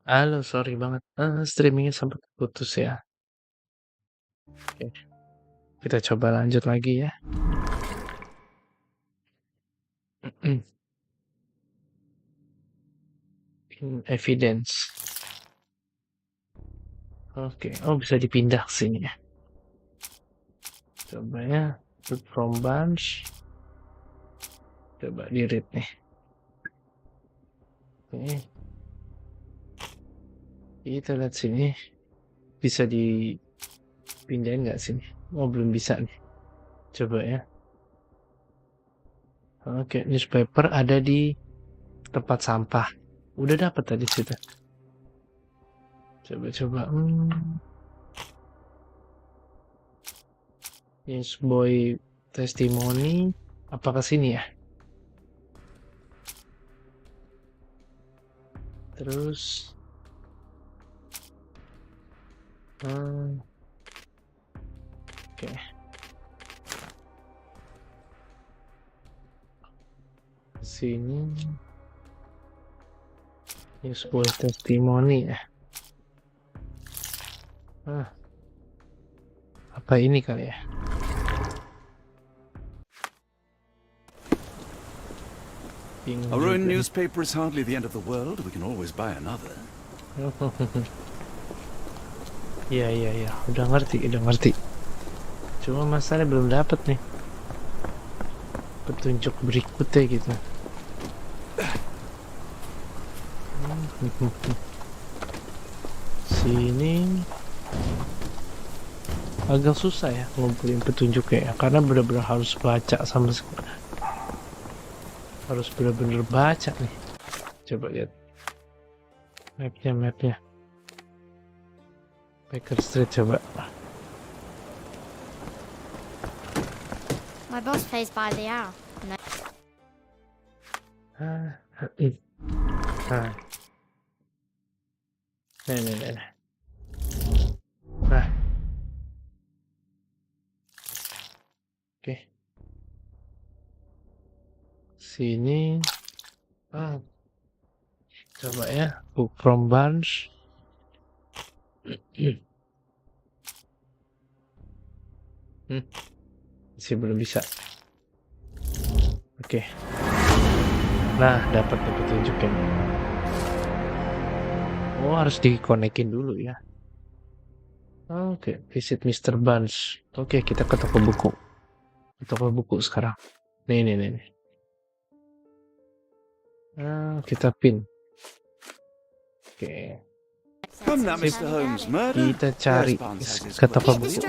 Halo, sorry banget. Streamingnya sempat putus ya. Oke, kita coba lanjut lagi ya. In evidence. Oke, oh bisa dipindah ke sini ya. Coba ya, from bunch. Coba di read nih. Oke. Kita lihat sini. Bisa dipindahin nggak sini? Oh, belum bisa nih. Coba ya. Oke, newspaper ada di tempat sampah. Udah dapat tadi situ. Coba-coba. Yes, boy testimoni. Apakah sini ya? Terus. Oke. Sini. Ini sebuah testimoni ya. Apa ini kali ya? A ruined newspaper is hardly the end of the world. We can always buy another. Iya. Udah ngerti. Cuma masalahnya belum dapat nih petunjuk berikutnya gitu. Sini agak susah ya ngumpulin petunjuknya ya, karena benar-benar harus baca harus benar-benar baca nih. Coba lihat mapnya Baker Street. Coba. My boss pays by the hour. No. Nih. Nah. Oke. Sini. Coba ya, book from bunch. Masih belum bisa. Oke. Nah, dapat petunjuknya. Oh, harus dikonekin dulu ya. Oke, visit Mr. Bunch. Oke, kita ke toko buku. Toko buku sekarang. Nih. Kita pin. Oke. Mr. Holmes, murder? Kita cari ke toko buku.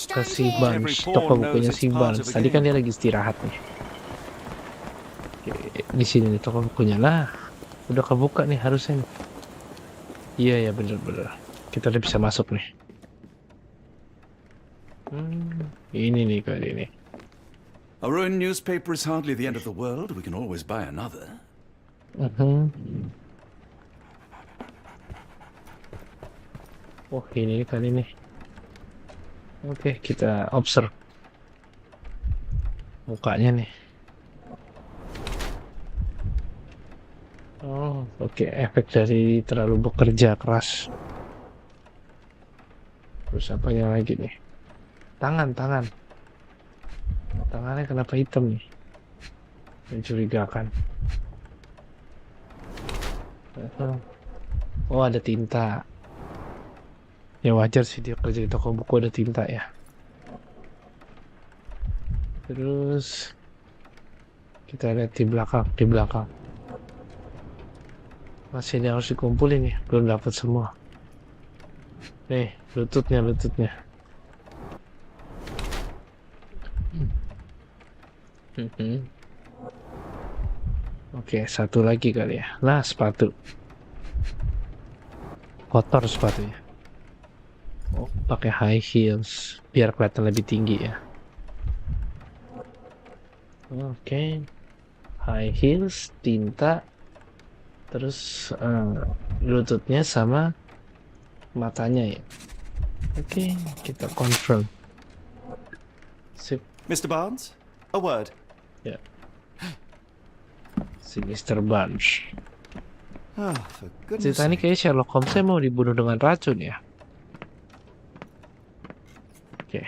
Ke si Bunch. Toko bukunya si Bunch. Tadi kan dia lagi istirahat nih. Oke, di sini nih toko bukunya lah. Udah kebuka nih harusnya nih. Iya bener. Kita udah bisa masuk nih. Ini nih kali ini. A ruined newspaper is hardly the end of the world. We can always buy another. Oh, ini kali ini. Oke, kita observe mukanya nih. Oh, oke, efek dari terlalu bekerja keras. Terus apanya lagi nih? Tangannya kenapa hitam nih? Mencurigakan. Oh, ada tinta. Ya wajar sih dia kerja di toko buku ada tinta ya. Terus kita lihat di belakang. Masih ada harus dikumpulin ya, belum dapat semua. Nih, lututnya. Oke, satu lagi kali ya. Nah, sepatu. Kotor sepatunya. Oh, pakai high heels biar kelihatan lebih tinggi ya. Oke. High heels, tinta, terus lututnya sama matanya ya. Oke, kita confirm. Sip. Mr. Barnes, a word. Ya. Si Mr. Barnes. Oh, for goodness Cerita ini sake. kayak Sherlock Holmes mau dibunuh dengan racun ya. Oke.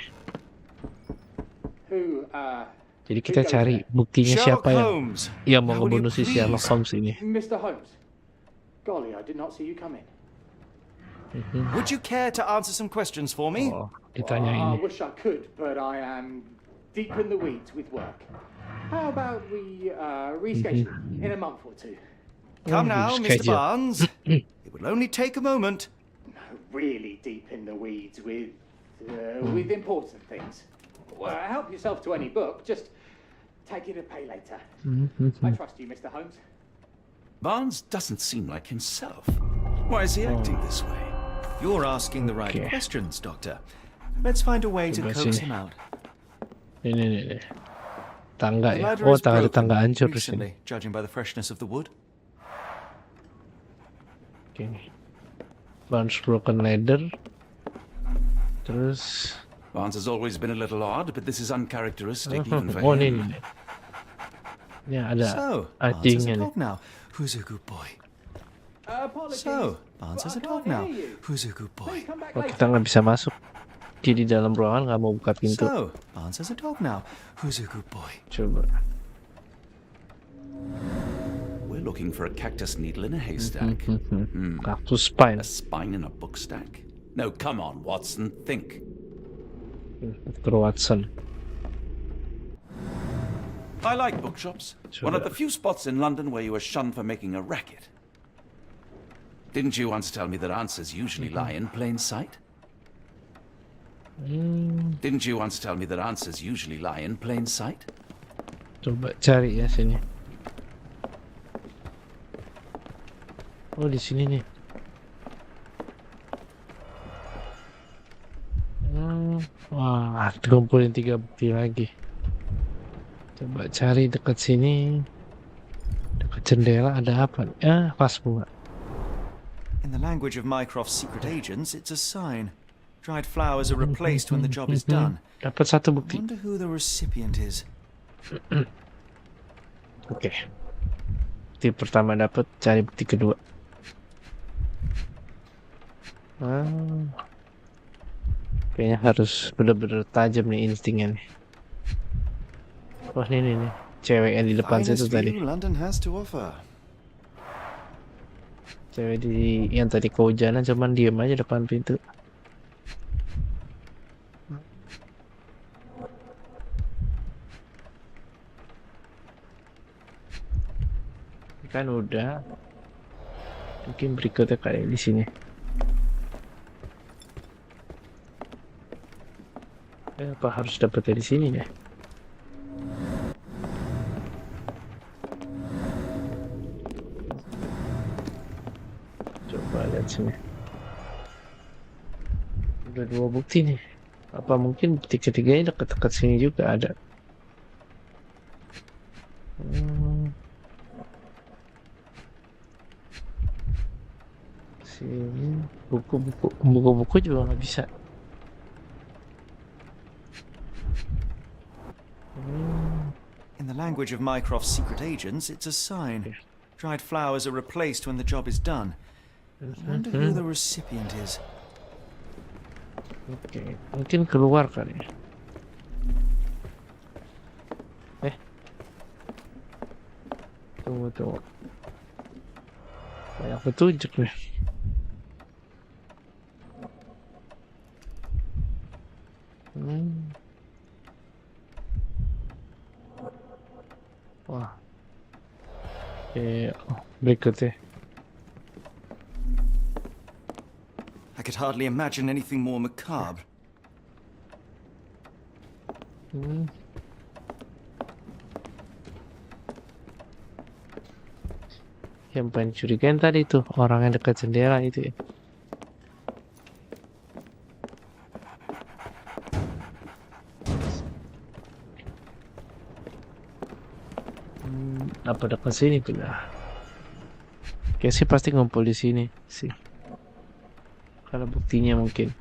Jadi kita cari buktinya Sherlock siapa Holmes. yang mau Now, will you ngebunuh si Sherlock please? Holmes ini. Mr. Holmes. Golly, I did not see you come in. Would you care to answer some questions for me? Oh, ditanya I ini. wish I could, but I am deep in the weeds with work. How about we reschedule in a month or two? Come now, Mr. schedule. Barnes. It will only take a moment. Really deep in the weeds with important things. Well, help yourself to any book. Just take it to pay later. I trust you, Mr. Holmes. Barnes doesn't seem like himself. Why is he acting this way? You're asking the right Okay. questions, Doctor. Let's find a way to Coba coax sini. him out. Ini. Tangga The ya. ladder Oh, is ada broken tangga hancur di sini. recently, judging by the freshness of the wood. Oke. Barnes broken ladder. Terus Barnes has always been a little odd, but this is uncharacteristic even for oh him. ini. Ini ada So, Barnes has a anjingnya nih. dog now. Who's a good boy? Apologies. So, Barnes has a I dog can't now. hear you. Who's a good boy? Please come back Oh, later. kita nggak bisa masuk. Dia di dalam ruangan nggak mau buka pintu. So, Barnes has a dog now. Who's a good boy? Coba. We're looking for a cactus needle in a haystack. Cactus spine. A spine in a book stack? No, come on, Watson, think. Dr. Watson. I like bookshops. Sure. One of the few spots in London where you are shunned for making a racket. Didn't you once tell me that answers usually lie in plain sight? Didn't you once tell me that answers usually lie in plain sight? Coba cari ya sini. Oh, di sini nih. Wah, kumpulin 3 bukti lagi. Coba cari dekat sini. Dekat jendela ada apa? Vas bunga. In the language of Mycroft's secret agents, it's a sign. Dried flowers are replaced when the job is done. Dapat 1 bukti. Wonder who the recipient is. Oke. Bukti pertama dapat, cari bukti kedua. Kayaknya harus bener-bener tajam nih instingnya nih. Wah, ini nih. Cewek yang di depan situ tadi. London has to offer. Cewek yang tadi kehujanan cuman diem aja depan pintu. Kan udah. Mungkin berikutnya kayak di sini. Apa harus dapetnya di sini ya? Coba lihat sini. Udah 2 bukti nih. Apa mungkin bukti ketiganya dekat-dekat sini juga ada? Sini buku-buku juga nggak bisa. In the language of Mycroft's secret agents, it's a sign. Dried flowers are replaced when the job is done. I wonder who the recipient is. Oke, mungkin keluar kali ya. Tunggu. Banyak petunjuk nih. Wah. Berikutnya. I could hardly imagine anything more macabre. Yang paling curigain tadi tuh orang yang dekat jendela itu ya. Apa dekat sini pula? Kayak sih pasti ngumpul di sini sih. Kalau buktinya mungkin.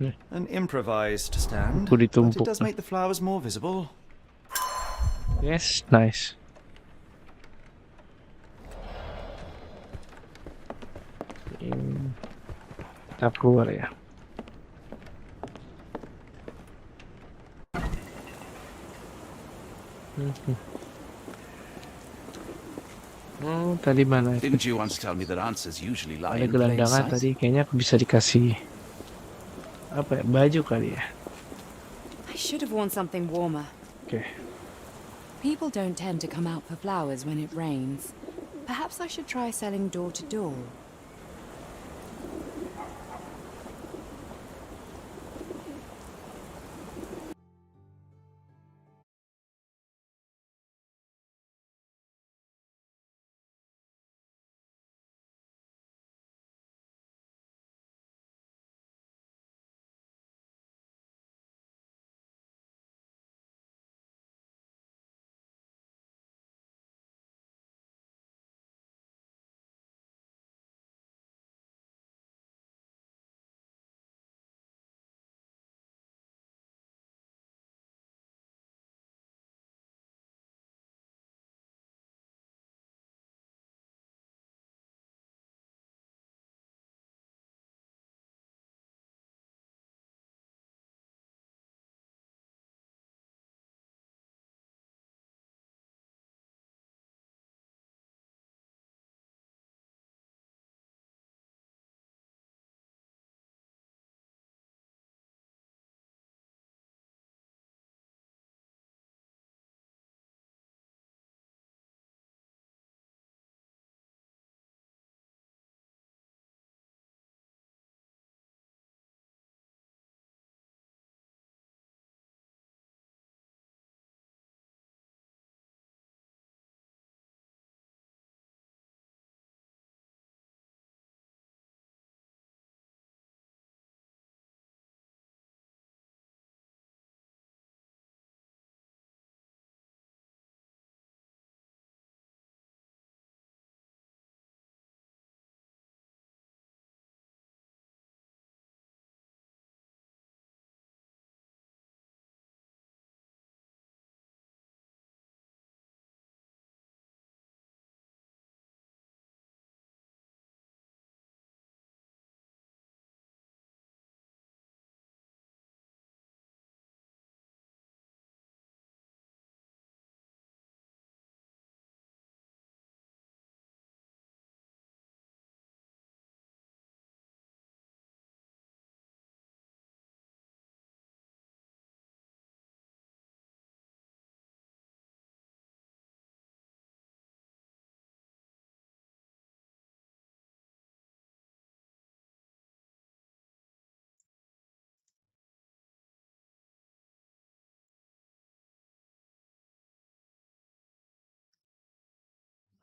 An improvised stand, Buku but it ditumpuk. does make the flowers more visible. Yes, nice. Kita keluar ya. Oh, tadi mana? Didn't you once tell me that answers usually lie Ada in plain gelandangan sight? tadi, kayaknya aku bisa dikasih apa ya? Baju kali ya. I should have worn something warmer. Oke. People don't tend to come out for flowers when it rains. Perhaps I should try selling door to door.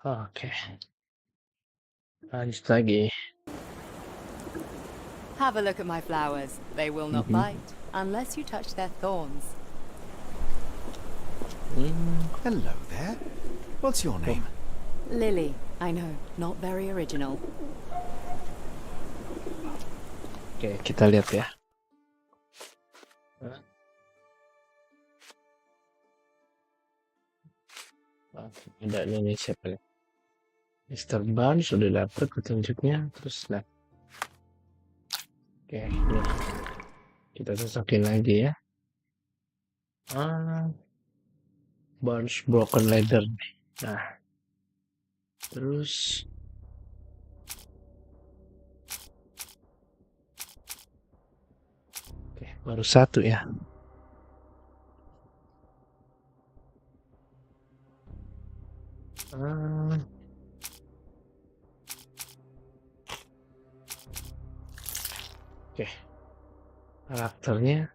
Oke. Lanjut lagi. Have a look at my flowers. They will not bite unless you touch their thorns. Hello there. What's your name? Lily, I know, not very original. Oke, kita lihat ya. Ada Indonesia paling. Mr. Barnes sudah dapat petunjuknya, terus lah. Oke, ini. Kita cocokin lagi ya. Barnes broken ladder nih. Nah, terus oke, baru satu ya. Oke, karakternya.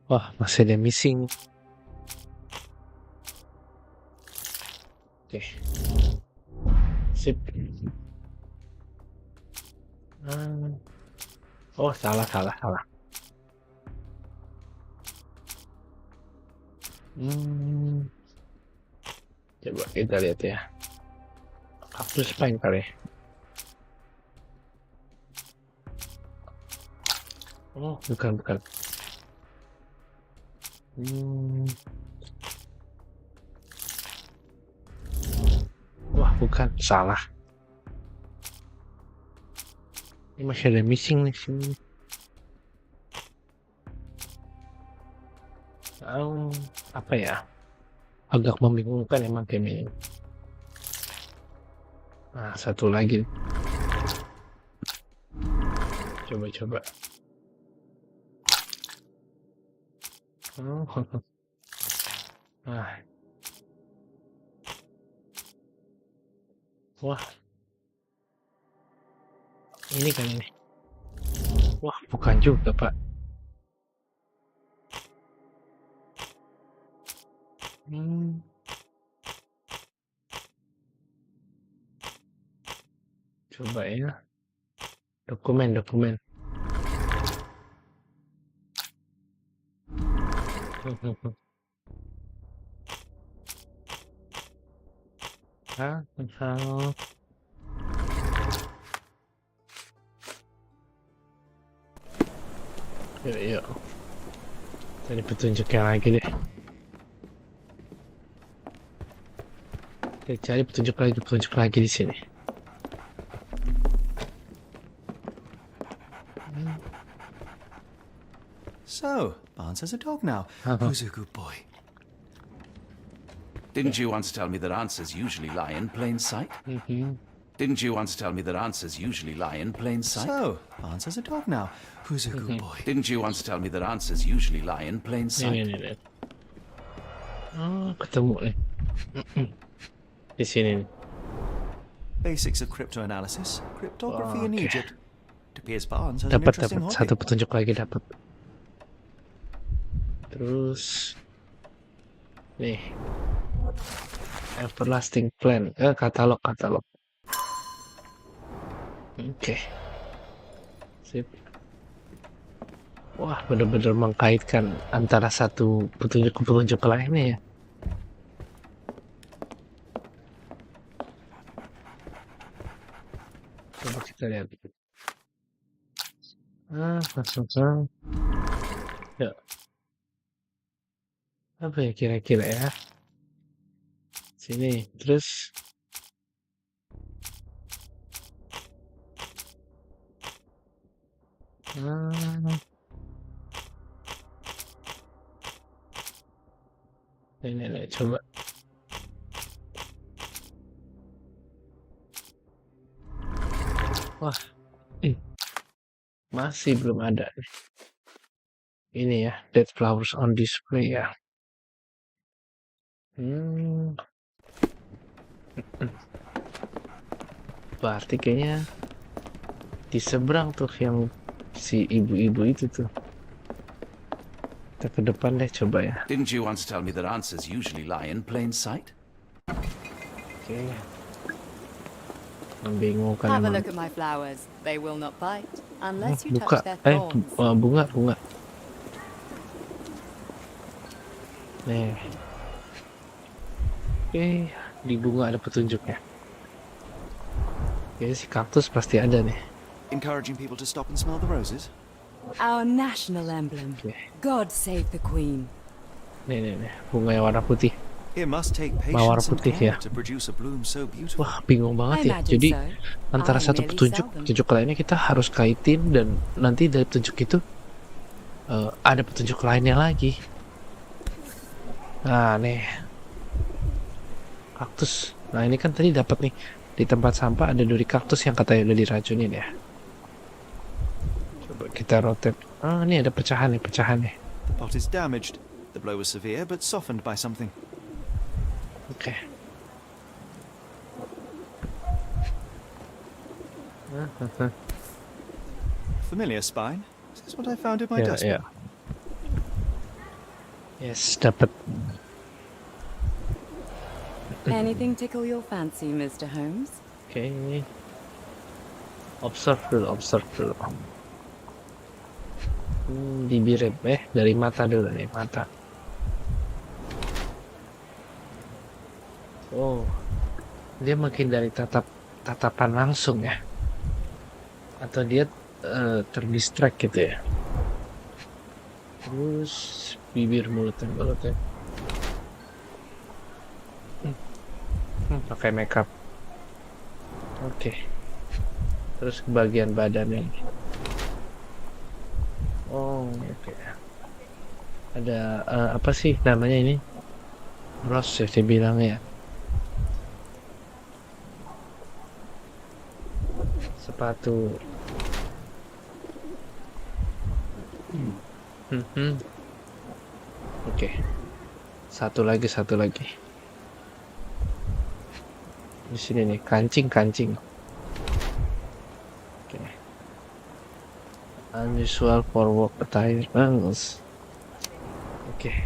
Wah, masih ada missing. Oke, sip. Oh, salah. Coba kita lihat ya. Kaktus pine kali. Oh, bukan. Wah, bukan, salah. Ini masih ada missing nih sini. Apa ya? Agak membingungkan emang game ini. Nah, satu lagi. Coba. Nah. Wah. Ini kan ini. Wah, bukan juga, Pak. Coba ya. Dokumen. Hal. Yuk. Tadi petunjuknya lagi deh. Kita cari petunjuk lagi di sini. So, Barnes has a dog now. Who's a good boy? Didn't you once tell me that answers usually lie in plain sight? Didn't you once tell me that answers usually lie in plain sight? So, Barnes has a dog now. Who's a good boy? Didn't you once tell me that answers usually lie in plain sight? Ini. Oh, ketemu nih. Di sini nih. Basics of cryptoanalysis. Cryptography in Egypt. It appears Barnes has an Dapat interesting hobby. satu petunjuk lagi dapat. Terus nih. Everlasting Plan. Katalog. Oke. Sip. Wah, bener-bener mengkaitkan antara satu petunjuk ke petunjuk lainnya ya. Coba kita lihat. Ya. Apa ya kira-kira ya? Sini, terus ini coba. Wah, masih belum ada. Ini ya, dead flowers on display ya. Berarti kayaknya di seberang tuh yang si ibu-ibu itu tuh. Kita ke depan deh coba ya. Didn't you once tell me that answers usually lie in plain sight? Oke. Membingungkan Have a emang. look at my flowers. They will not bite unless you Buka. touch their thorns. Bunga. Nih. Oke, di bunga ada petunjuknya. Oke, si kaktus pasti ada nih. Encouraging people to stop and smell the roses. Our national emblem. Oke. God save the Queen. Nih. Bunga yang warna putih. It must take Mawar patience and putih care ya. to produce a bloom so beautiful. Wah, bingung banget ya. Jadi antara satu petunjuk lainnya kita harus kaitin dan nanti dari petunjuk itu ada petunjuk lainnya lagi. Nah, nih. Kaktus. Nah, ini kan tadi dapat nih di tempat sampah ada duri kaktus yang katanya udah diracunin ya. Coba kita rotate. Ini ada pecahan nih. The pot is damaged. The blow was severe but softened by something. Oke. Familiar spine. Is this what I found in my dustbin? Ya. Yes, dapat. Anything tickle your fancy, Mr. Holmes? Oke. Observe dulu. Bibir dari mata dulu nih, mata. Oh, dia menghindari tatap tatapan langsung ya, atau dia terdistract gitu ya. Terus bibir mulutnya pakai makeup. Oke. Terus ke bagian badannya. Oh, oke. Ada apa sih namanya ini? Bros ya dibilangnya. Sepatu. Oke. Satu lagi. Di sini nih, kancing. Oke. Unusual for work attire bangles. Oke.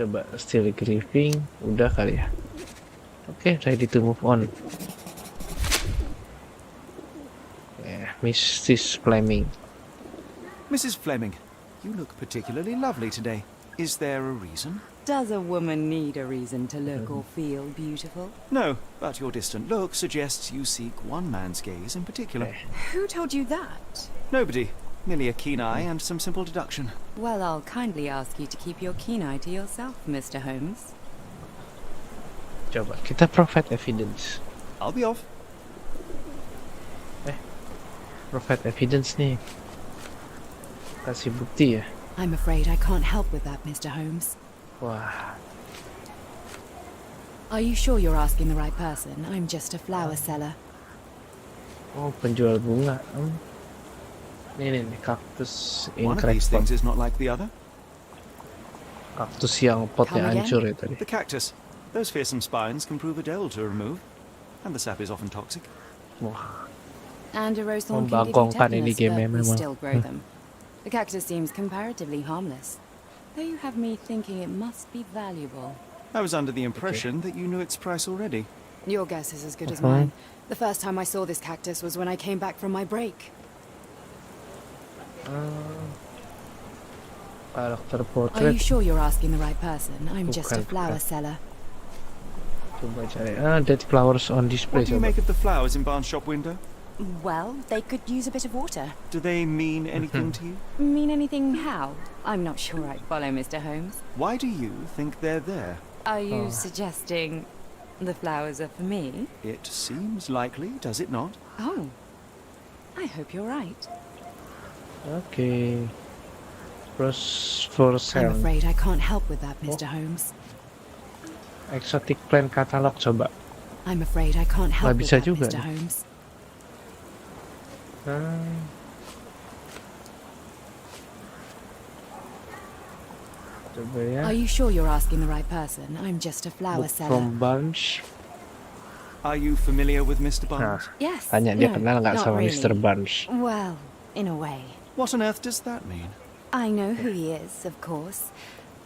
Coba still grieving, udah kali ya. Oke, ready to move on. Mrs. Fleming. Mrs. Fleming, you look particularly lovely today. Is there a reason? Does a woman need a reason to look or feel beautiful? No, but your distant look suggests you seek one man's gaze in particular. Who told you that? Nobody. Merely a keen eye and some simple deduction. Well, I'll kindly ask you to keep your keen eye to yourself, Mr. Holmes. Coba kita provide evidence. I'll be off. Provide evidence nih. Kasih bukti ya. I'm afraid I can't help with that, Mr. Holmes. Wah. Are you sure you're asking the right person? I'm just a flower seller. Oh, penjual bunga. Nih, kaktus One of these things is not like the other. Kaktus yang potnya Come again? hancur ya tadi. The cactus. Those fearsome spines can prove a devil to remove, and the sap is often toxic. Wah. And a rose thorn can give you Membangkongkan ini tetanus, game but we memang. still grow them. The cactus seems comparatively harmless, though you have me thinking it must be valuable. I was under the impression that you knew its price already. Your guess is as good as mine. The first time I saw this cactus was when I came back from my break. Karakter Are portrait. you sure you're asking the right person? I'm just a Bukan, flower bukan. seller. Coba cari. Dead flowers on display. What do you Coba. make of the flowers in Barnes' shop window? Well, they could use a bit of water. Do they mean anything to you? Mean anything how? I'm not sure I follow, Mr. Holmes. Why do you think they're there? Are you suggesting the flowers are for me? It seems likely, does it not? Oh, I hope you're right. Oke. Terus for I'm sale. afraid I can't help with that, Mr. Holmes. Exotic plant katalog coba. I'm afraid I can't help with bisa that, juga Mr. nih. Holmes. Coba ya. Are you sure you're asking the right person? I'm just a flower Book seller. from Barnes. Are you familiar with Mr. Nah, Barnes? Yes. tanya dia no, kenal nggak not sama really. Mr. Barnes. Well, in a way. What on earth does that mean? I know who he is, of course,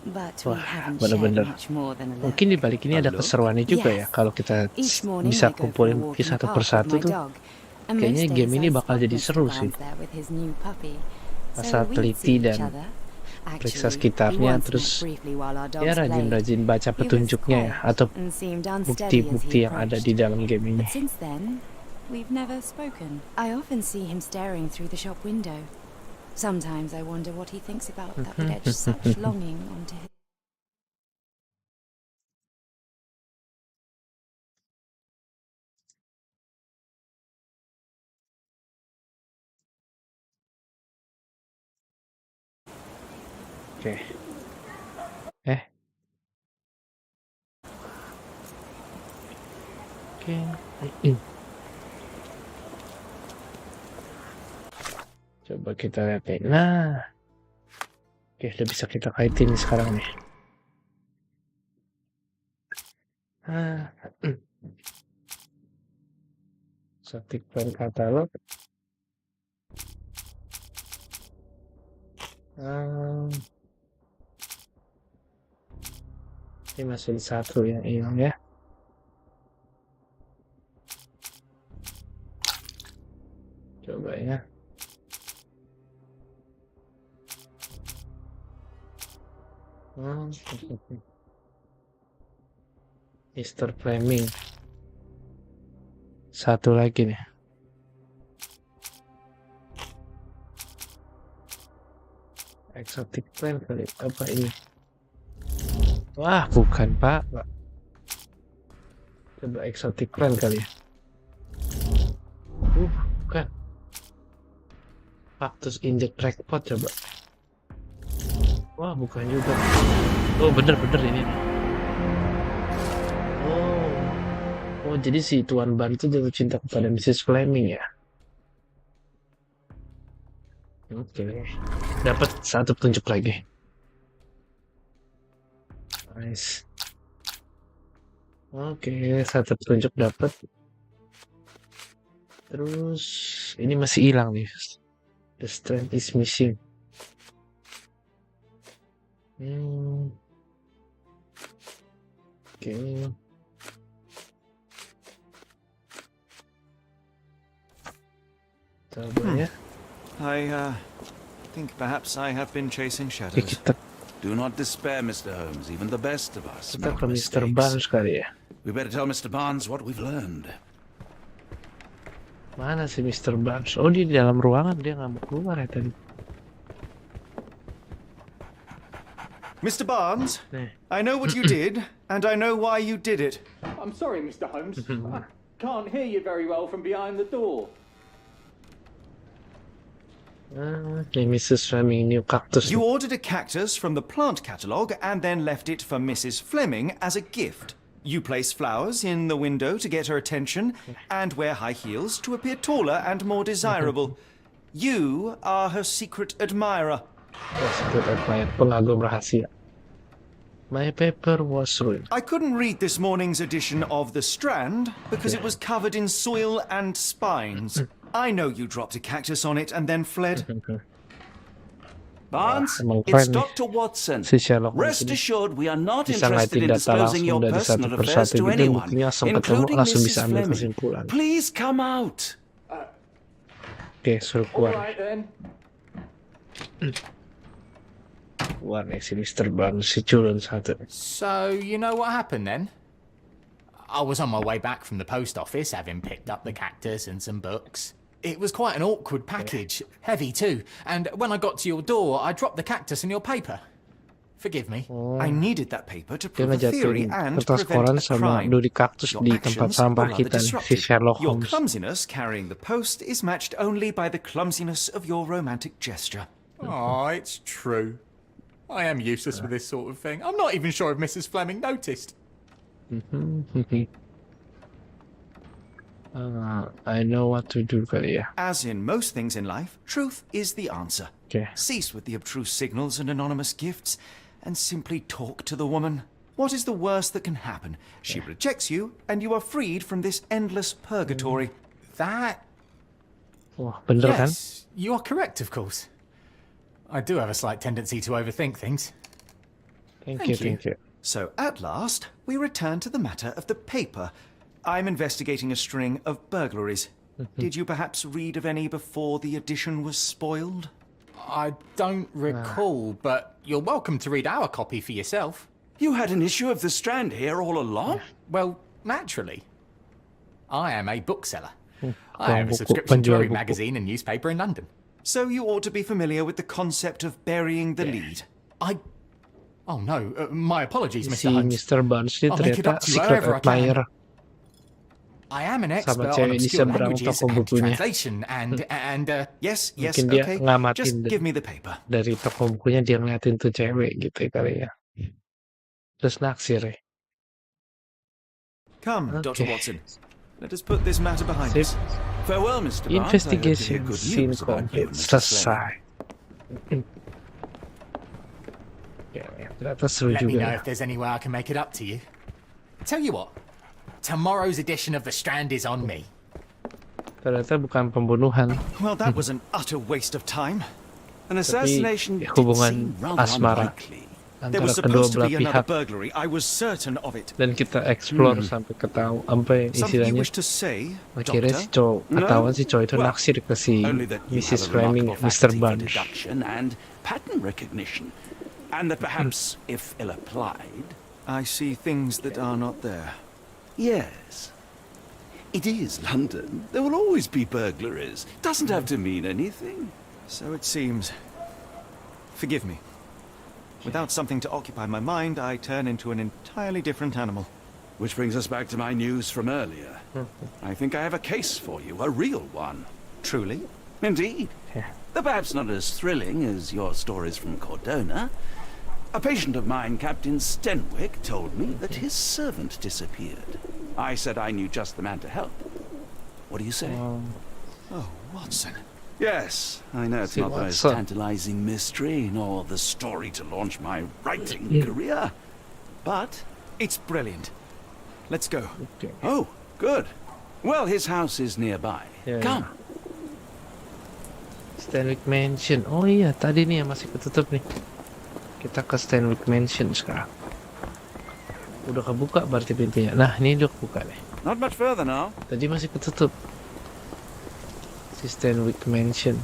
but we Wah, haven't bener-bener. shared much more than a look. Mungkin di balik ini ada Halo? keseruannya juga Yes. ya. Kalau kita Each morning bisa I go for a kumpulin walk in the satu park persatu with my tuh. dog, and kayaknya most game days ini I bakal spot jadi Mr. seru Barnes sih. there with his new puppy. Asal So we'd teliti see each dan other. periksa Actually, sekitarnya, we once terus met briefly while our dogs ya played. rajin-rajin baca He was petunjuknya ya, quiet atau and seemed unsteady as bukti-bukti he yang ada approached. di dalam game ini. But since then, we've never spoken. I often see him staring through the shop window. Sometimes I wonder what he thinks about that would edge such longing onto his... Oke. Oke. Coba kita lihat nih. Nah. Oke, udah bisa kita kaitin sekarang nih. Static plant katalog. Ini masih satu yang hilang ya. Coba ya. Mr. Fleming. Satu lagi nih. Exotic plant kali. Apa ini? Wah, bukan Pak. Coba exotic plant kali ya. Bukan. Cactus in the crackpot coba. Wah, bukan juga. Oh, bener-bener ini nih. Oh, jadi si Tuan Ban itu jatuh cinta kepada Mrs. Fleming ya. Oke, dapat satu petunjuk lagi. Nice. Oke, satu petunjuk dapat. Terus ini masih hilang nih. The strand is missing. Oke. Coba ya. I think perhaps I have been chasing Oke, shadows. kita Do not despair, Mr. Holmes. Even the best of us make ke Mr. mistakes. Barnes kali ya. We better tell Mr. Barnes what we've learned. Mana sih Mr. Barnes? Oh, dia di dalam ruangan, dia nggak mau keluar ya tadi. Mr. Barnes, Nih. I know what you did, and I know why you did it. I'm sorry, Mr. Holmes. I can't hear you very well from behind the door. Nih Mrs. Fleming, new cactus. You ordered a cactus from the plant catalogue and then left it for Mrs. Fleming as a gift. You place flowers in the window to get her attention and wear high heels to appear taller and more desirable. You are her secret admirer. Secret admirer, pengagum rahasia. My paper was ruined. I couldn't read this morning's edition of The Strand because it was covered in soil and spines. I know you dropped a cactus on it and then fled. Barnes, emang it's keren nih. Dr. Watson. Si Sherlock Holmes Rest ini assured we are not bisa interested ngeliatin in data disclosing langsung your dari satu personal affairs persatu. to Jadi anyone, buktinya langsung ketemu, including langsung Mrs. bisa ambil Fleming. kesimpulan. Please come out. Oke, suruh All keluar. right then. Keluar nih si Mr. Barnes, si culun satu. So, you know what happened then? I was on my way back from the post office, having picked up the cactus and some books. It was quite an awkward package, heavy too, and when I got to your door, I dropped the cactus in your paper. Forgive me. I needed that paper to Dia prove a theory ngejatuhin and kertas prevent koran a sama crime. duri kaktus Your di tempat actions sampah are rather kita nih, si disruptive. Sherlock Your Holmes. clumsiness carrying the post is matched only by the clumsiness of your romantic gesture. Oh, it's true. I am useless with this sort of thing. I'm not even sure if Mrs. Fleming noticed. I know what to do kali ya. As in most things in life, truth is the answer. Oke. Cease with the obtruse signals and anonymous gifts, and simply talk to the woman. What is the worst that can happen? She rejects you, and you are freed from this endless purgatory. That... Wah, bener kan? Yes, you are correct, of course. I do have a slight tendency to overthink things. Thank you. So, at last, we return to the matter of the paper. I'm investigating a string of burglaries. Did you perhaps read of any before the edition was spoiled? I don't recall, but you're welcome to read our copy for yourself. You had an issue of The Strand here all along? Well, naturally. I am a bookseller. I Tukang have a buku, subscription to penjual every buku. magazine and newspaper in London. So you ought to be familiar with the concept of burying the lead. Oh no, my apologies, Si Mr. Holmes. Mr. Barnes ini I'll make it ternyata up to you secret however I can. admirer. I am an Sama expert on cewek di obscure seberang languages toko and bukunya. translation and Yes, Mungkin dia okay. ngamatin Just give me the paper. dari toko bukunya, dia ngeliatin tuh cewek gitu ya kali ya. Terus naksir ya. Come, Okay. Dr. Watson. Let us put this matter behind Sip. us. Farewell, Mr. Barnes. I hope to hear Investigation good scene news about you complete. and Mrs. Fleming. Selesai. Ya, ternyata seru let me know juga. if there's any way I can make it up to you. Tell you what, tomorrow's edition of The Strand is on me. Ternyata bukan pembunuhan, Well, that was an utter waste of time. An assassination did hubungan seem rather asmara. unlikely. There antara was kedua supposed to belah be another pihak, burglary. I was certain of it. dan kita explore sampai ketahu sampai Something you istilahnya wish to say, akhirnya si Doctor? cowok ketahuan si cowok itu Well, naksir ke si Only that you Mrs. have a Fleming, remarkable Mr. faculty for Barnes. deduction and pattern recognition, and that perhaps, if ill applied, I see things that are not there. Yes. It is London. There will always be burglaries. Doesn't have to mean anything. So it seems. Forgive me. Without something to occupy my mind, I turn into an entirely different animal. Which brings us back to my news from earlier. I think I have a case for you, a real one. Truly? Indeed. Yeah. Though perhaps not as thrilling as your stories from Cordona. A patient of mine, Captain Stenwick, told me that his servant disappeared. I said I knew just the man to help. What do you say? Oh, Watson. Yes, I know it's See, not the most Watson. tantalizing mystery, nor the story to launch my writing career. But, It's brilliant. Let's go. Okay. oh, good. Well, his house is nearby. Yeah, Come. Stanwick Mansion. Oh iya, tadi nih yang masih ketutup nih. Kita ke Stanwick Mansion sekarang. Udah kebuka berarti pintunya. Nah, ini udah kebuka nih. Not much further now. Tadi masih ketutup. Si Stanwick Mansion.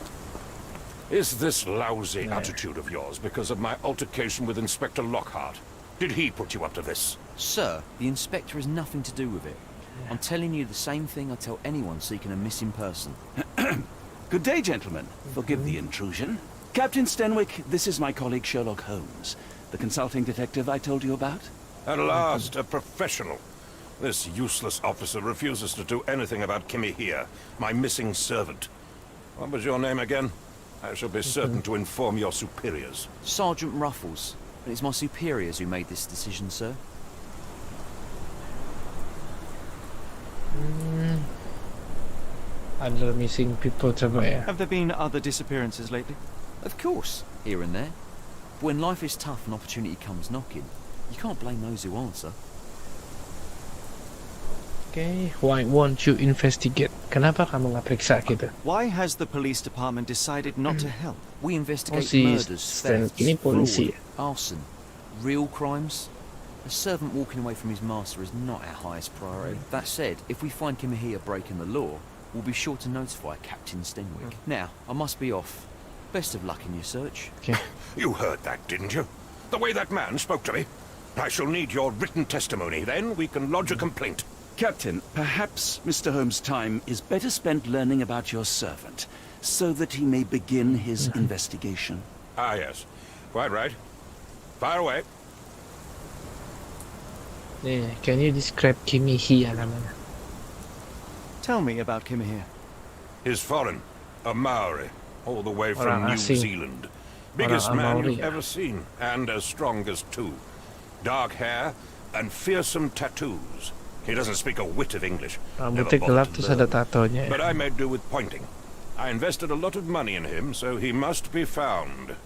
Is this lousy attitude of yours because of my altercation with Inspector Lockhart? Did he put you up to this? Sir, the inspector has nothing to do with it. I'm telling you the same thing I tell anyone seeking a missing person. Good day, gentlemen. Forgive the intrusion. Captain Stenwick, this is my colleague Sherlock Holmes, the consulting detective I told you about. At last, a professional. This useless officer refuses to do anything about Kimmy here, my missing servant. What was your name again? I shall be certain to inform your superiors. Sergeant Ruffles. And it's my superiors who made this decision, sir. Other missing people coba ya. Have there been other disappearances lately? Of course, here and there. But when life is tough and opportunity comes knocking, you can't blame those who answer. Okay, why won't you investigate? Kenapa kamu nggak periksa gitu? Why has the police department decided not to help? We investigate si murders, Stan thefts, ini polisi fraud, arson, real crimes. A servant walking away from his master is not our highest priority. That said, if we find Kimahia breaking the law, we'll be sure to notify Captain Stenwick. Now, I must be off. Best of luck in your search. Okay. You heard that, didn't you? The way that man spoke to me. I shall need your written testimony, then we can lodge a complaint. Captain, perhaps Mr. Holmes' time is better spent learning about your servant, so that he may begin his investigation. Ah, yes. Quite right. Fire away. Yeah, can you describe Kimi here namanya? Tell me about Kimahir. He's foreign. A Maori. All the way from Orang New asing. Zealand. Biggest man Maori, you've ya? ever seen. And as strong as two. Dark hair and fearsome tattoos. He doesn't speak a whit of English. Never Rambutnya gelap bothered to terus ada learn. tatonya. But I made do with pointing. I invested a lot of money in him, so he must be found.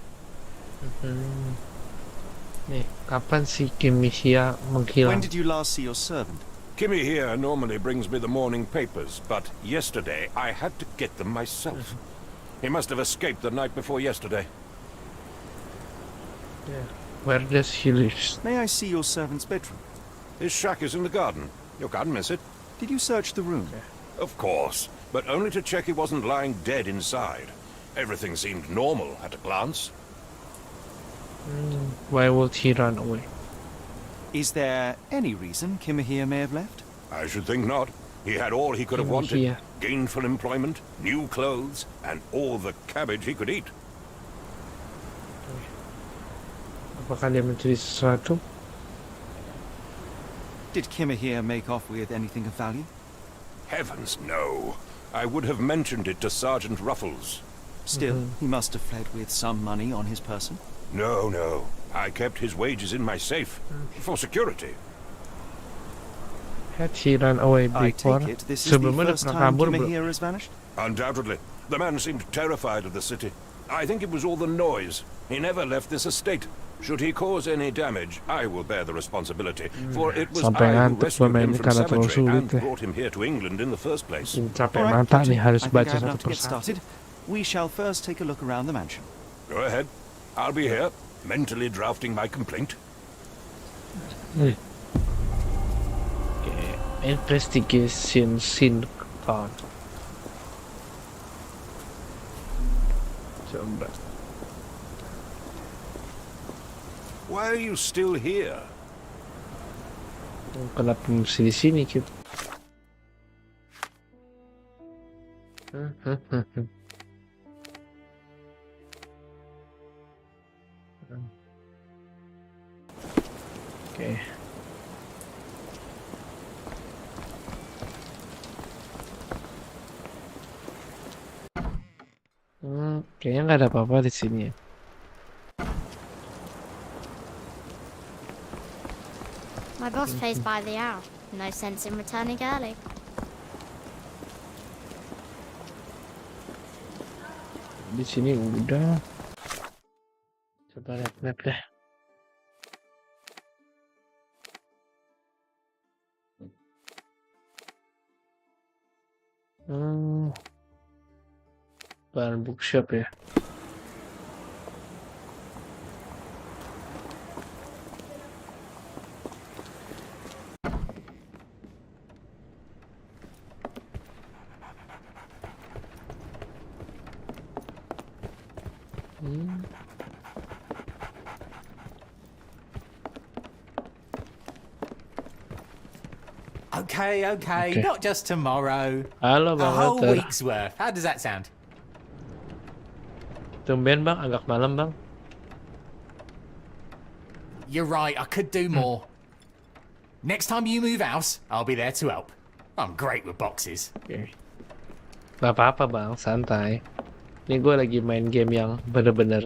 Nih, kapan si Kimi here menghilang? When did you last see your servant? Kimmy here normally brings me the morning papers, but yesterday I had to get them myself. He must have escaped the night before yesterday. Yeah. Where does he live? May I see your servant's bedroom? His shack is in the garden. You can't miss it. Did you search the room? Of course, but only to check he wasn't lying dead inside. Everything seemed normal at a glance. Why would he run away? Is there any reason Kimahir may have left? I should think not. He had all he could have Kimmy wanted. here. Gainful employment, new clothes, and all the cabbage he could eat. Apakah dia mencuri sesuatu? Did Kimahir make off with anything of value? Heavens, no. I would have mentioned it to Sergeant Ruffles. Still, he must have fled with some money on his person. No, no. I kept his wages in my safe. For security. Had he run away I before? take it this is the Sebelumnya dia first pernah time kabur belum? Kimahir has vanished? Undoubtedly. The man seemed terrified of the city. I think it was all the noise. He never left this estate. Should he cause any damage, I will bear the responsibility. For it was Sampai I who ngantuk rescued him bermain from karena terlalu cemetery sulit and ya. brought him here to England in the first place. Capek All right, mata Captain. nih harus I think baca I have satu enough to get persatu. started. We shall first take a look around the mansion. Go ahead. I'll be here, mentally drafting my complaint. Okay. Investigation scene on. Coba. Why are you still here? Kenapa mesti di sini, Cip? Oke. Kayaknya nggak ada apa-apa di sini ya. My boss pays by the hour. No sense in returning early. Di sini udah. Coba lihat map deh. Barang bookshop ya. Okay, not just tomorrow. Halo A Bang whole Walter. week's worth. How does that sound? Tumben Bang, agak malam Bang. You're right, I could do more. Next time you move house, I'll be there to help. I'm great with boxes. Oke. Gak apa-apa Bang, santai. Ini gue lagi main game yang bener-bener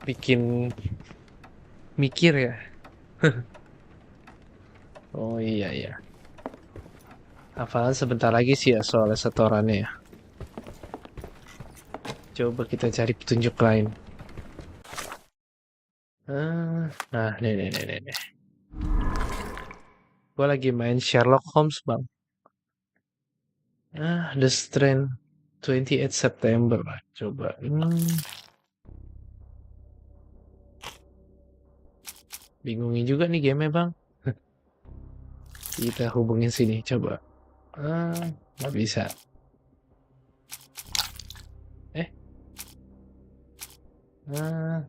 bikin mikir ya. Oh iya. Hafalan sebentar lagi sih ya soalnya setorannya ya. Coba kita cari petunjuk lain. Nah, nih. Gue lagi main Sherlock Holmes Bang. The Strain 28 September. Coba. Bingungin juga nih game Bang. Kita hubungin sini, coba. Nggak bisa.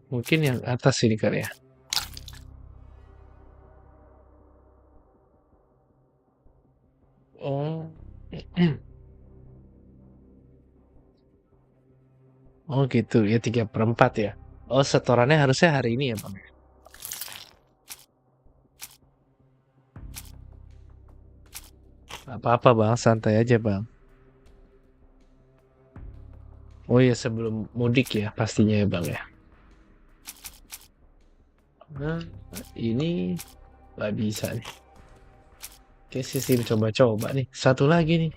Mungkin yang atas ini kali ya. Oh. Oh gitu, ya 3/4 ya. Oh, setorannya harusnya hari ini ya Bang. Apa-apa Bang, santai aja Bang. Oh iya, sebelum mudik ya pastinya ya Bang ya. Nah, ini nggak bisa nih. Oke, sistem coba-coba nih. Satu lagi nih.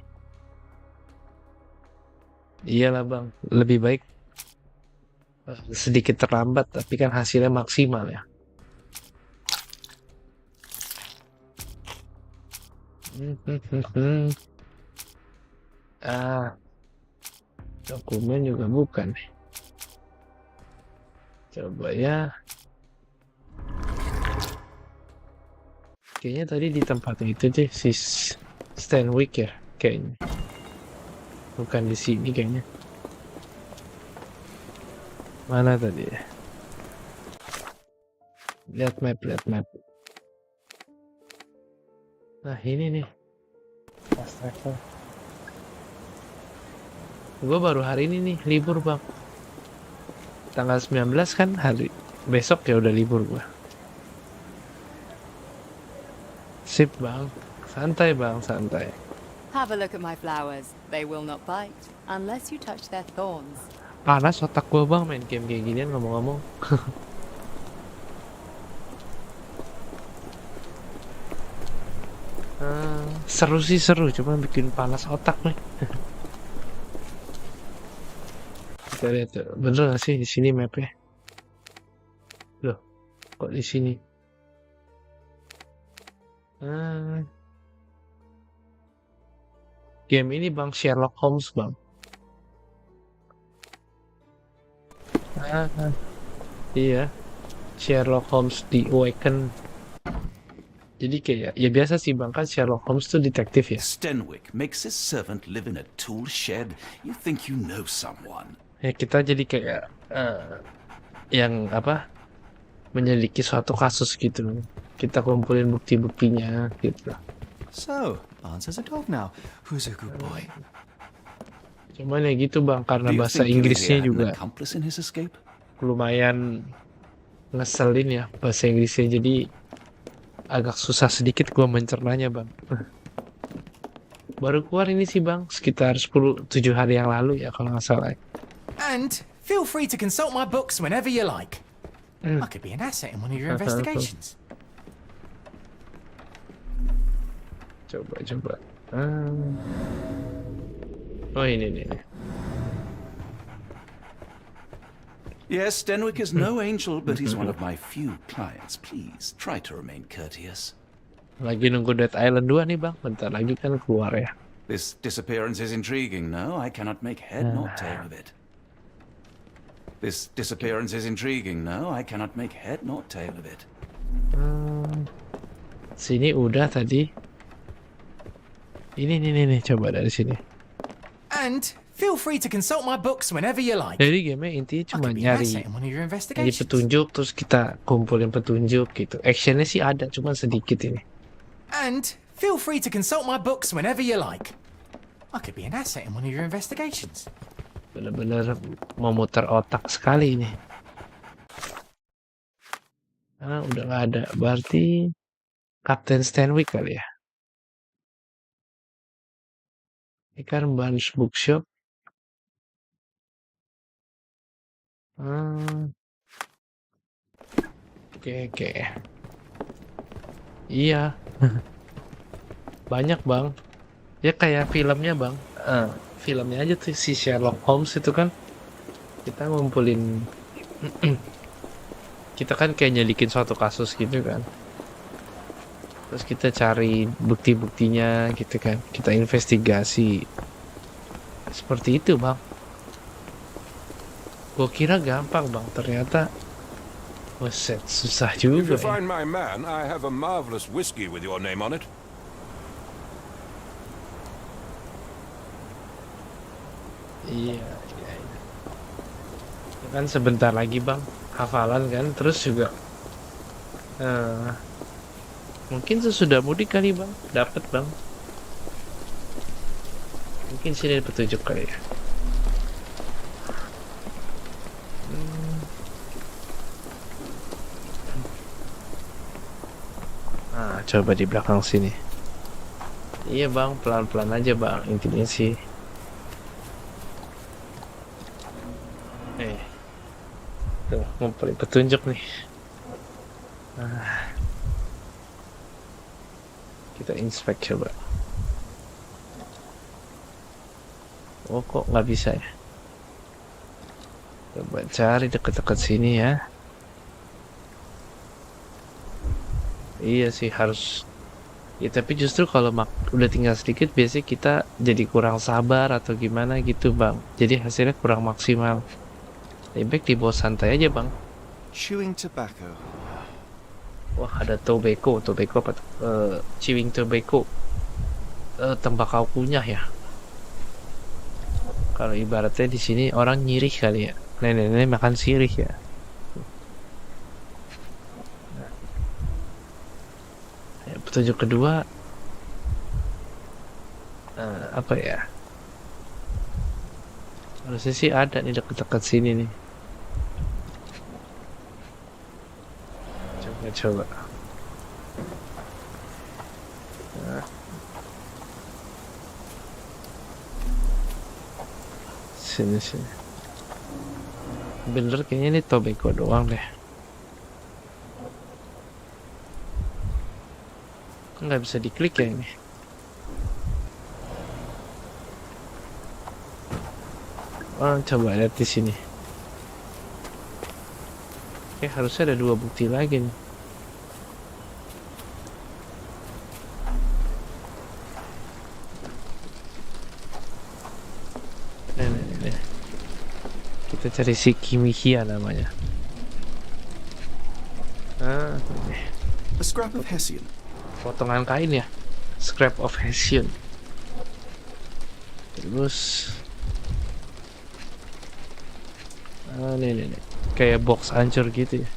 Iyalah Bang, lebih baik sedikit terlambat tapi kan hasilnya maksimal ya. Dokumen juga bukan nih. Coba ya. Kayaknya tadi di tempat itu deh si Stanwyck ya kayaknya. Bukan di sini kayaknya. Mana tadi ya? Lihat map. Nah ini nih. Fast travel. Gue baru hari ini nih libur Bang. Tanggal 19 kan hari. Besok ya udah libur gue. Sip Bang. Santai Bang, santai. Have a look at my flowers. They will not bite unless you touch their thorns. Panas otak gue Bang main game kayak ginian ngomong-ngomong. Seru sih seru, cuma bikin panas otak nih. Kita lihat tuh, bener gak sih di sini mapnya? Loh, kok di sini? Game ini Bang Sherlock Holmes Bang. Iya, Sherlock Holmes The Awaken. Jadi kayak ya biasa sih Bang, kan Sherlock Holmes tuh detektif ya. Stenwyck makes his servant live in a tool shed. You think you know someone. Ya kita jadi kayak yang apa? menyelidiki suatu kasus gitu. Kita kumpulin bukti-buktinya gitu. So, answer's a dog now. Who's a good boy? Cuman ya gitu bang, karena Do you bahasa think Inggrisnya Kimihia had an juga accomplice in his escape? lumayan ngeselin ya bahasa Inggrisnya, jadi agak susah sedikit gua mencernanya bang. Baru keluar ini sih bang, sekitar 7 hari yang lalu ya kalau nggak salah. And feel free to consult my books whenever you like. I could be an asset in one of your investigations. Coba. Oh ini nih. Yes, Stenwick is no angel, but he's one of my few clients. Please, try to remain courteous. Lagi nunggu Dead Island 2 nih bang, bentar lagi kan keluar ya. This disappearance is intriguing, no? I cannot make head nor tail of it. This disappearance is intriguing, no? I cannot make head nor tail of it. Sini udah tadi. Ini coba dari sini. And feel free to consult my books whenever you like. Jadi game intinya I cuma could be an nyari asset in one of your jadi investigations. petunjuk, terus kita kumpulin petunjuk gitu. Actionnya sih ada, cuma sedikit ini. And feel free to consult my books whenever you like. I could be an asset in one of your investigations. Bener-bener memutar otak sekali ini. Udah nggak ada, berarti Kapten Stanwyck kali ya. Ini kan Barnes Bookshop. Oke. Iya. Banyak bang. Ya kayak filmnya bang. Filmnya aja tuh si Sherlock Holmes itu kan. Kita ngumpulin. Kita kan kayak nyelidikin suatu kasus gitu kan. Terus kita cari bukti-buktinya gitu kan. Kita investigasi. Seperti itu bang. Gue kira gampang bang. Ternyata buset, susah If you juga ya. find my man, I have a marvelous whiskey with your name on it. Iya. Kan sebentar lagi bang. Hafalan kan. Terus juga mungkin sesudah mudik kali bang. Dapat bang. Mungkin sini ada petunjuk kali ya. Coba di belakang sini. Iya bang, pelan-pelan aja bang. Intinya sih. Tuh, ngumpulin petunjuk nih. Kita inspect coba. Oh kok nggak bisa ya? Coba cari deket-deket sini ya. Iya sih harus. Ya tapi justru kalau udah tinggal sedikit biasanya kita jadi kurang sabar atau gimana gitu bang. Jadi hasilnya kurang maksimal. Lebih baik dibawa santai aja bang. Chewing tobacco. Wah ada tobacco apa tuh? Chewing tobacco. Tembakau kunyah ya. Kalau ibaratnya di sini orang nyirih kali ya. Nenek-nenek makan sirih ya. Petunjuk kedua apa ya? Harusnya sih ada nih dekat-dekat sini nih. Coba. Sini. Bener kayaknya ini tobacco doang deh. Nggak bisa diklik ya ini. Coba lihat di sini. Oke, harusnya ada 2 bukti lagi nih. Nih. Kita cari si Kimihia namanya. Ini. A scrap of Hessian. Potongan kain ya, scrap of Hessian. Terus nih kayak box hancur gitu ya.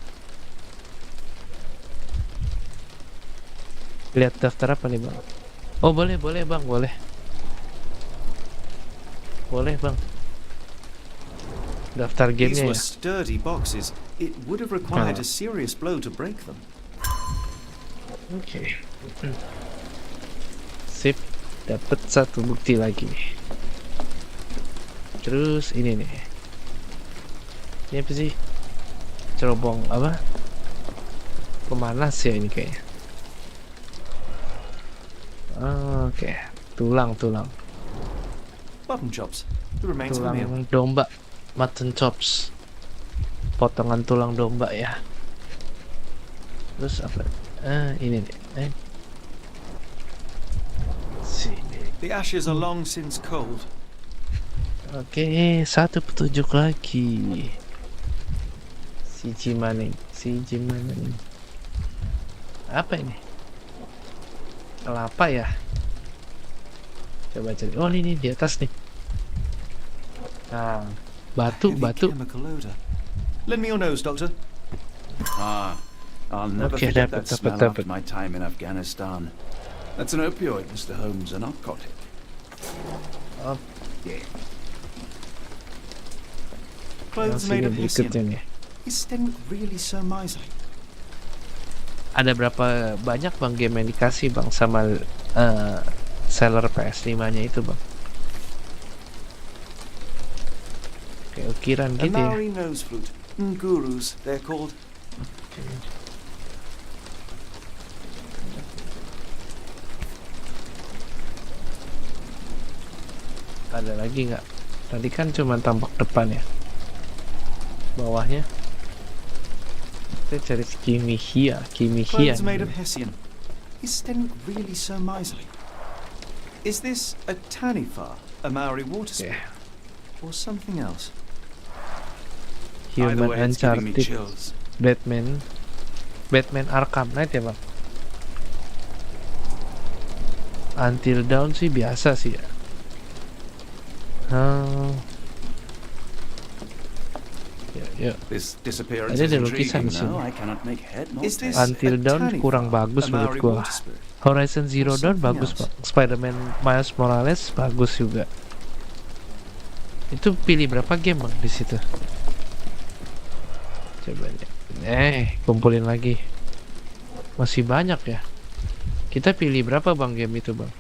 Lihat daftar apa nih bang? Oh boleh bang, boleh bang. Daftar These gamenya were ya. sturdy boxes. It would have required a serious blow to break them. Oke. Sip, dapat satu bukti lagi. Terus ini nih. Ini apa sih? Cerobong apa? Pemanas ya ini kayaknya. Oke, tulang. Mutton chops. The remains of a meal. Tulang domba, mutton chops. Potongan tulang domba ya. Terus apa? Ini nih. Sini. The ashes are long since cold. Oke, satu petunjuk lagi. Si Jimaning. Apa ini? Kelapa ya? Coba cari. Oh ini di atas nih. Nah, batu. Chemical odor. Lend me your nose, Doctor. I'll never Okay, forget dapat. that smell after my time in Afghanistan. That's an opioid, Mr. Holmes, a narcotic. Oke. Clothes Yang made sini of berikutnya hessian. nih. Is Stenwick really so miserly? Ada berapa banyak bang game yang dikasih bang sama seller PS5-nya itu bang? Kayak ukiran A gitu ya. Maori nose flute. Ngurus, they're called. Ada lagi nggak? Tadi kan cuma tampak depan ya. Bawahnya. Kita cari Kimihia. Clothes made of hessian. Is Stenwick really so miserly? Is this a Tanifa, a Maori water spirit, or something else? Either Human way, it's giving me Uncharted, chills. Batman Arkham Knight ya bang. Until Dawn sih biasa sih ya. Ya. This disappearance Ada is lukisan intriguing. di sini. No, I cannot make head nor Is tail. this Until a Dawn Tanifa, kurang bagus a menurut Maori gua. water spirit? Horizon Zero Dawn Something bagus else. bang. Spider-Man Miles Morales bagus juga. Itu pilih berapa game bang di situ? Coba deh. Kumpulin lagi. Masih banyak ya. Kita pilih berapa bang game itu bang?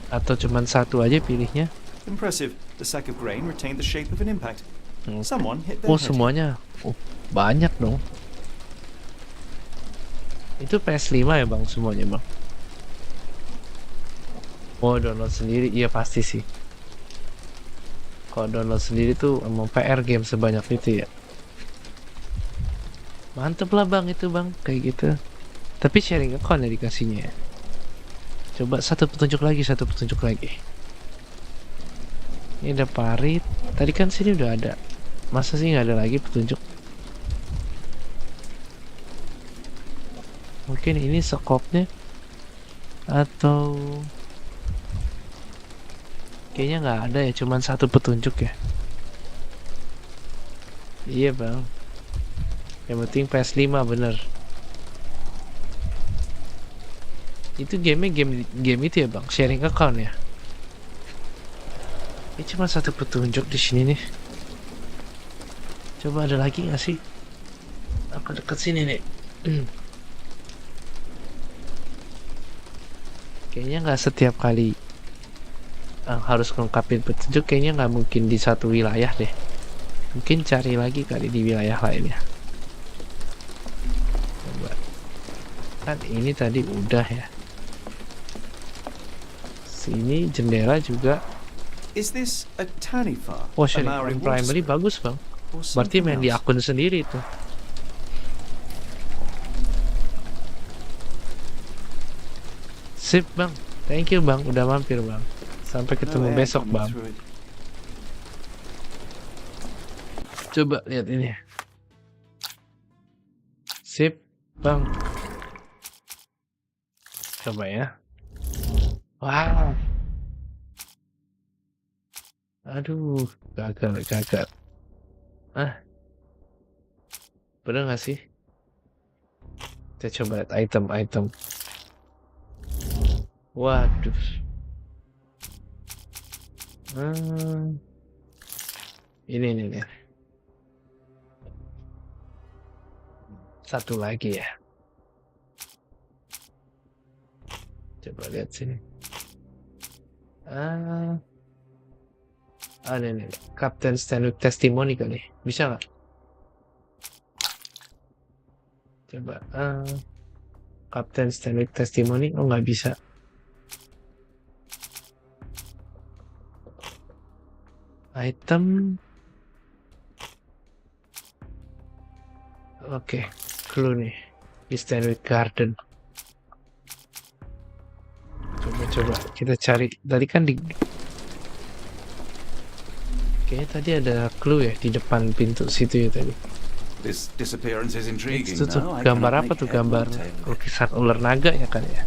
Atau cuman satu aja pilihnya? Impressive. The sack of grain retained the shape of an impact. Someone hit their Oh head. semuanya. Oh, banyak dong. Itu PS5 ya bang semuanya bang? Oh download sendiri, iya pasti sih. Kalau download sendiri tuh emang PR game sebanyak itu ya. Mantep lah bang itu bang, kayak gitu. Tapi sharing account ya dikasihnya ya. Coba satu petunjuk lagi. Ini ada parit. Tadi kan sini udah ada. Masa sih nggak ada lagi petunjuk? Mungkin ini skopnya atau kayaknya nggak ada ya, cuman satu petunjuk ya. Iya bang. Yang penting PS5 bener. Itu game itu ya bang, sharing account ya. Ini cuma satu petunjuk di sini nih. Coba ada lagi nggak sih? Aku deket sini nih. Kayaknya nggak setiap kali harus lengkapin petunjuk. Kayaknya nggak mungkin di satu wilayah deh. Mungkin cari lagi kali di wilayah lainnya. Coba. Kan ini tadi udah ya. Sini jendela juga. Is this a Tanifa, Oh a sharing Maori account water primary spirit, bagus bang. or Berarti something main di else? akun sendiri tuh. Sip bang, thank you bang, udah mampir bang. Sampai No ketemu air besok coming bang. through it. Coba lihat ini. Sip bang. Coba ya. Wow. Aduh, gagal. Bener gak sih? Kita coba lihat item. Waduh. Ini nih. Satu lagi ya. Coba lihat sini. Ada nih. Captain Stanwick testimoni kali. Bisa nggak? Coba. Captain Stanwick testimoni. Oh, nggak bisa. Item. Oke. Clue nih. Di Stanwick Garden. Coba kita cari. Tadi kan kayaknya tadi ada clue ya di depan pintu situ ya tadi. This disappearance is intriguing. Itu tuh No, I gambar cannot apa make tuh? head nor Gambar tail of it. lukisan ular naga ya kan ya?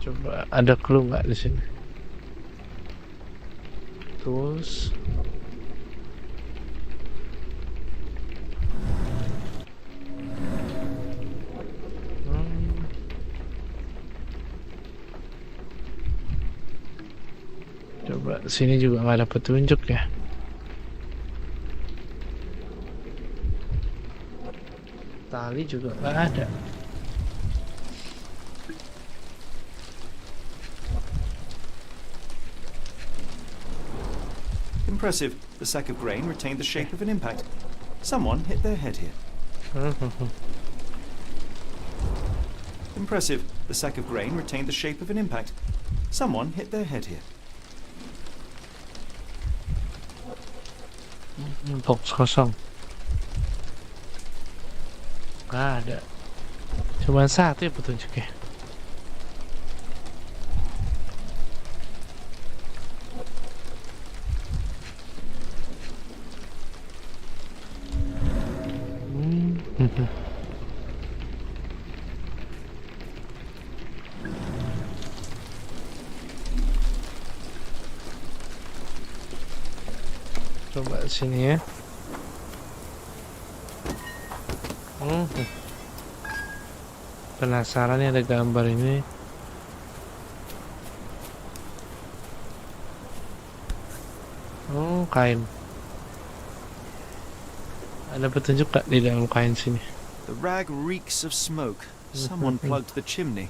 Coba ada clue nggak di sini? Terus coba sini juga nggak ada petunjuk ya. Tali juga nggak ada. Impressive. The sack of grain retained the shape of an impact. Someone hit their head here. Impressive. The sack of grain retained the shape of an impact. Someone hit their head here. Box kosong. Nggak ada. Cuma satu ya petunjuknya. Coba sini ya. Penasaran nih ada gambar ini. Oh, kain. Ada petunjuk gak di dalam kain sini? The rag reeks of smoke. Someone plugged the chimney.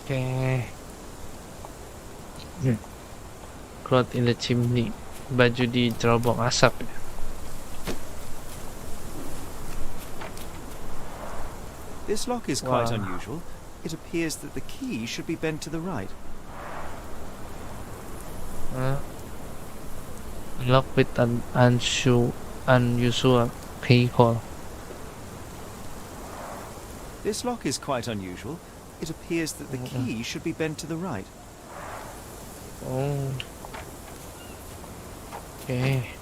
Oke. Cloth in the chimney. Baju di cerobong asap. This lock is quite Wow. unusual. It appears that the key should be bent to the right. Lock with an unusual keyhole. This lock is quite unusual. It appears that the key should be bent to the right. Oh. Oke.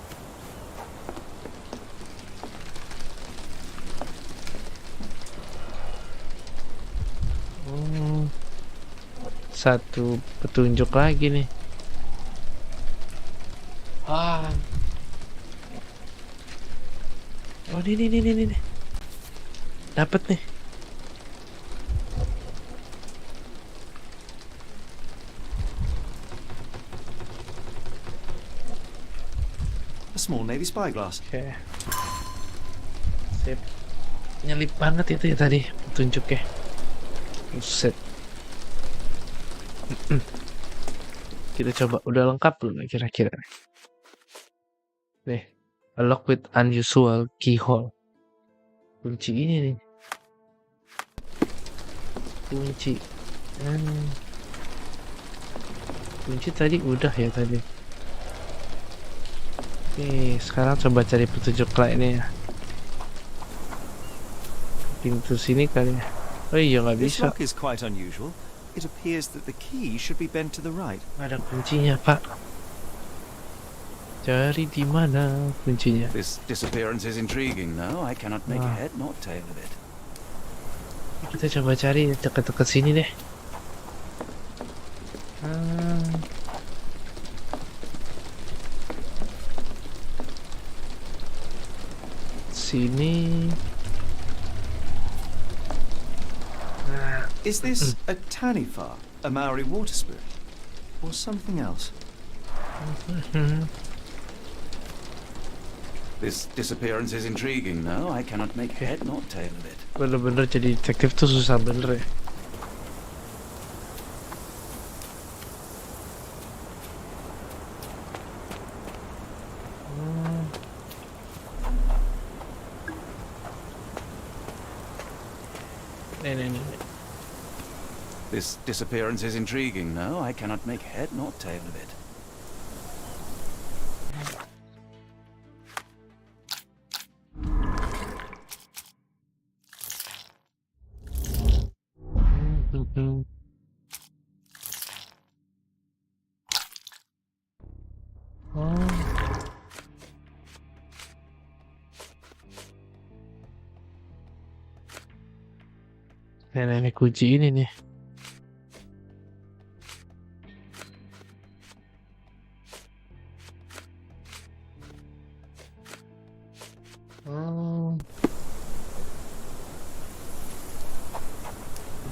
Satu petunjuk lagi nih. Oh, ini. Dapat nih. A small navy spyglass. Oke. Sip. Nyelip banget itu ya tadi petunjuknya. Buset. Kita coba, udah lengkap belum kira-kira? Nih, a lock with unusual keyhole. Kunci ini nih. Kunci. Kunci tadi udah ya tadi. Oke, sekarang coba cari petunjuk lainnya ya. Pintu sini kali ya. Oh iya, nggak This bisa. lock is quite unusual. It appears that the key should be bent to the right. Ada kuncinya, Pak. Cari di mana kuncinya? This disappearance is intriguing. No, I cannot make head nor tail of it. Kita coba cari dekat-dekat sini deh. Sini. Is this a Tanifa, a Maori water spirit, or something else? This disappearance is intriguing, no? I cannot make head nor tail of it. Bener-bener jadi detektif tuh susah bener ya. Nih. This disappearance is intriguing, no? I cannot make head nor tail of it. Nenek kunci ini nih.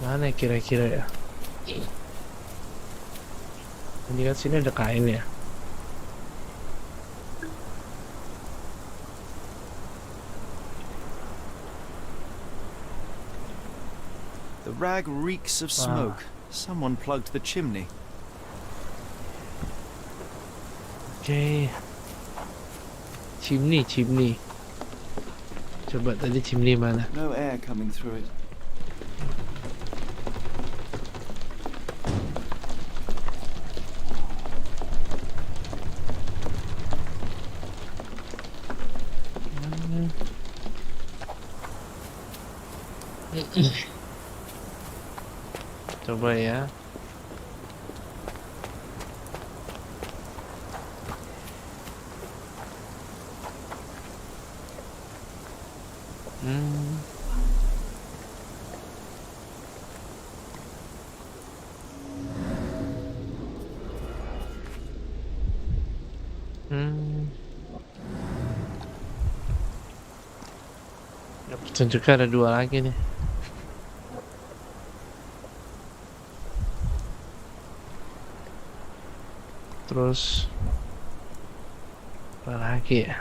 Mana kira-kira ya? Ini kan sini ada kain ya. The rag reeks of smoke. Someone plugged the chimney. Oke. Chimney. Coba tadi chimney mana? No air coming through it. Coba ya. Ya, petunjuknya ada 2 lagi nih. Terus apa lagi ya?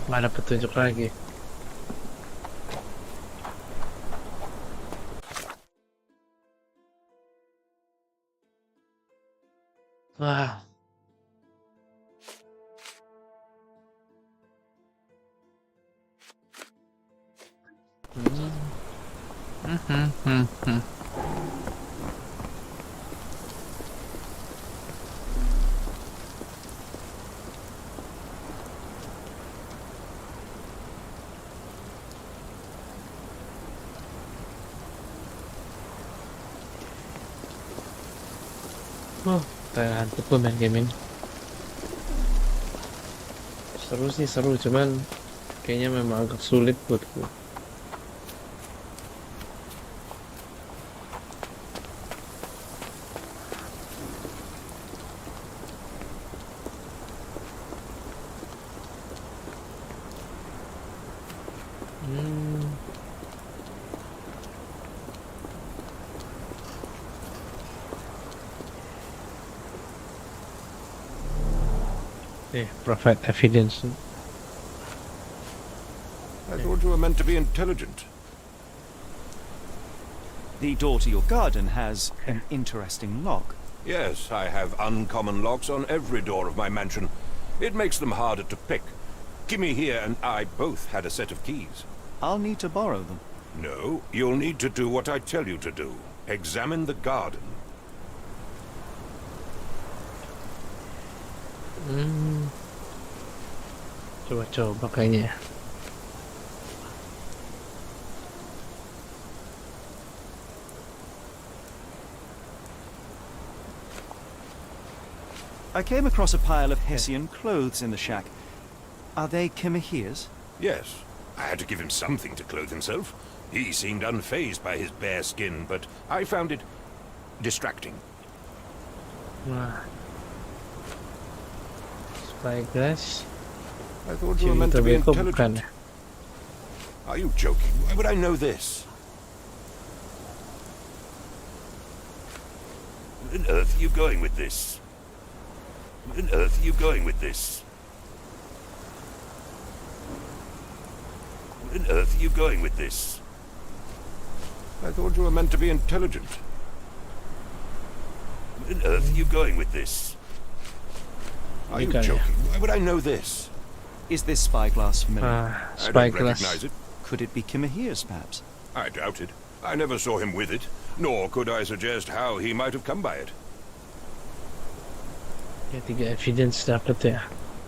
Nggak ada petunjuk lagi. Wah. Ngantuk gue main gaming. Seru sih, cuman kayaknya memang agak sulit buat gue. Provide evidence. I thought you were meant to be intelligent. The door to your garden has an interesting lock. Yes, I have uncommon locks on every door of my mansion. It makes them harder to pick. Kimmy here and I both had a set of keys. I'll need to borrow them. No, you'll need to do what I tell you to do. Examine the garden. Coba kayaknya. I came across a pile of Hessian clothes in the shack. Are they Kimahia's? Yes. I had to give him something to clothe himself. He seemed unfazed by his bare skin, but I found it distracting. Spyglass. I thought you were meant to be Tabi ko intelligent. bukan. Are you joking? Why would I know this? Where on earth are you going with this? Where on earth are you going with this? Where on earth are you going with this? I thought you were meant to be intelligent. Where on earth are you going with this? Are you Okay. joking? Why would I know this? Is this spyglass familiar? I don't Spyglass. recognize it. Could it be Kimahia's, perhaps? I doubt it. I never saw him with it, nor could I suggest how he might have come by it. Ya, 3 evidence dapat ya.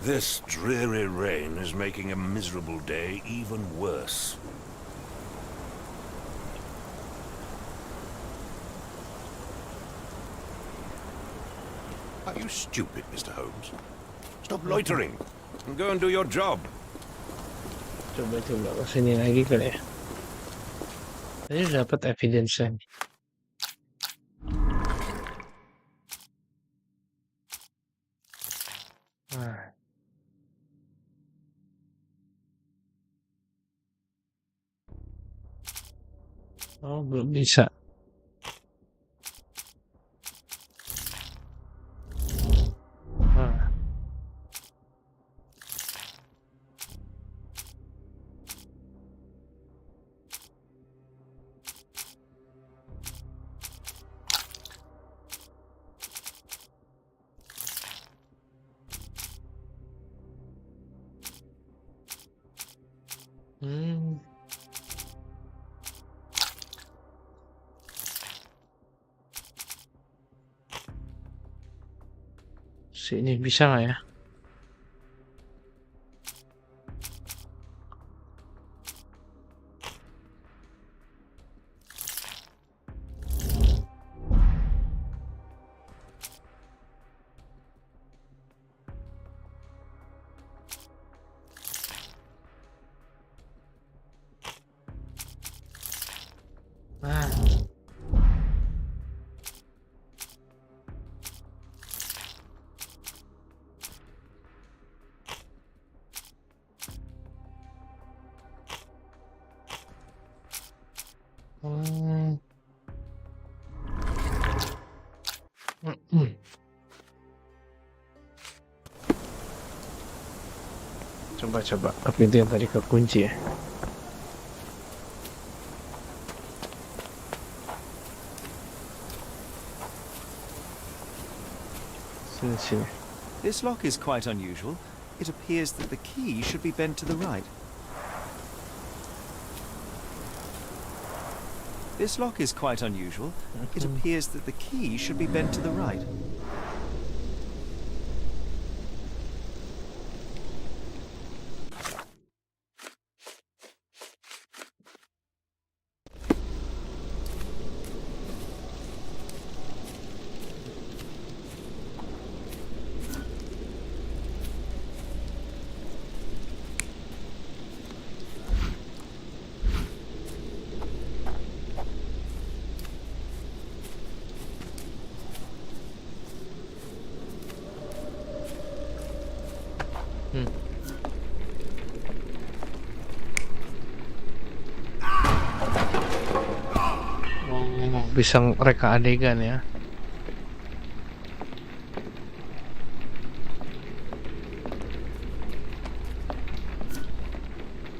This dreary rain is making a miserable day even worse. Are you stupid, Mr. Holmes? Stop loitering and go and do your job. Coba ke sini lagi kali ya. Tadi udah dapat evidence nya. Oh, belum bisa. Sini bisa nggak ya? Coba apa itu yang tadi kekunci ya? Sini. This lock is quite unusual. It appears that the key should be bent to the right. This lock is quite unusual. It appears that the key should be bent to the right. Bisa reka adegan ya.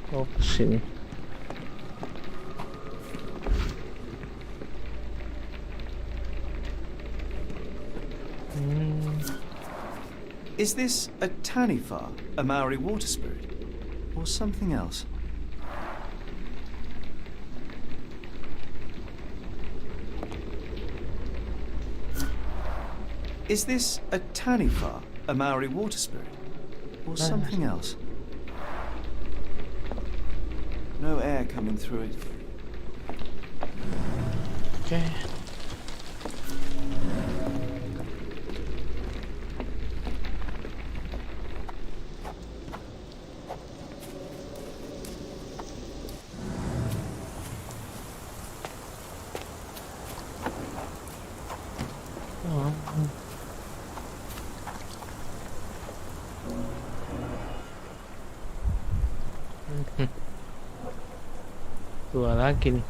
Oh, sini. Is this a Tanifa, a Maori water spirit, or something else? Is this a Tanifa, a Maori water spirit, or something else? No air coming through it. Okay. Dua lagi nih.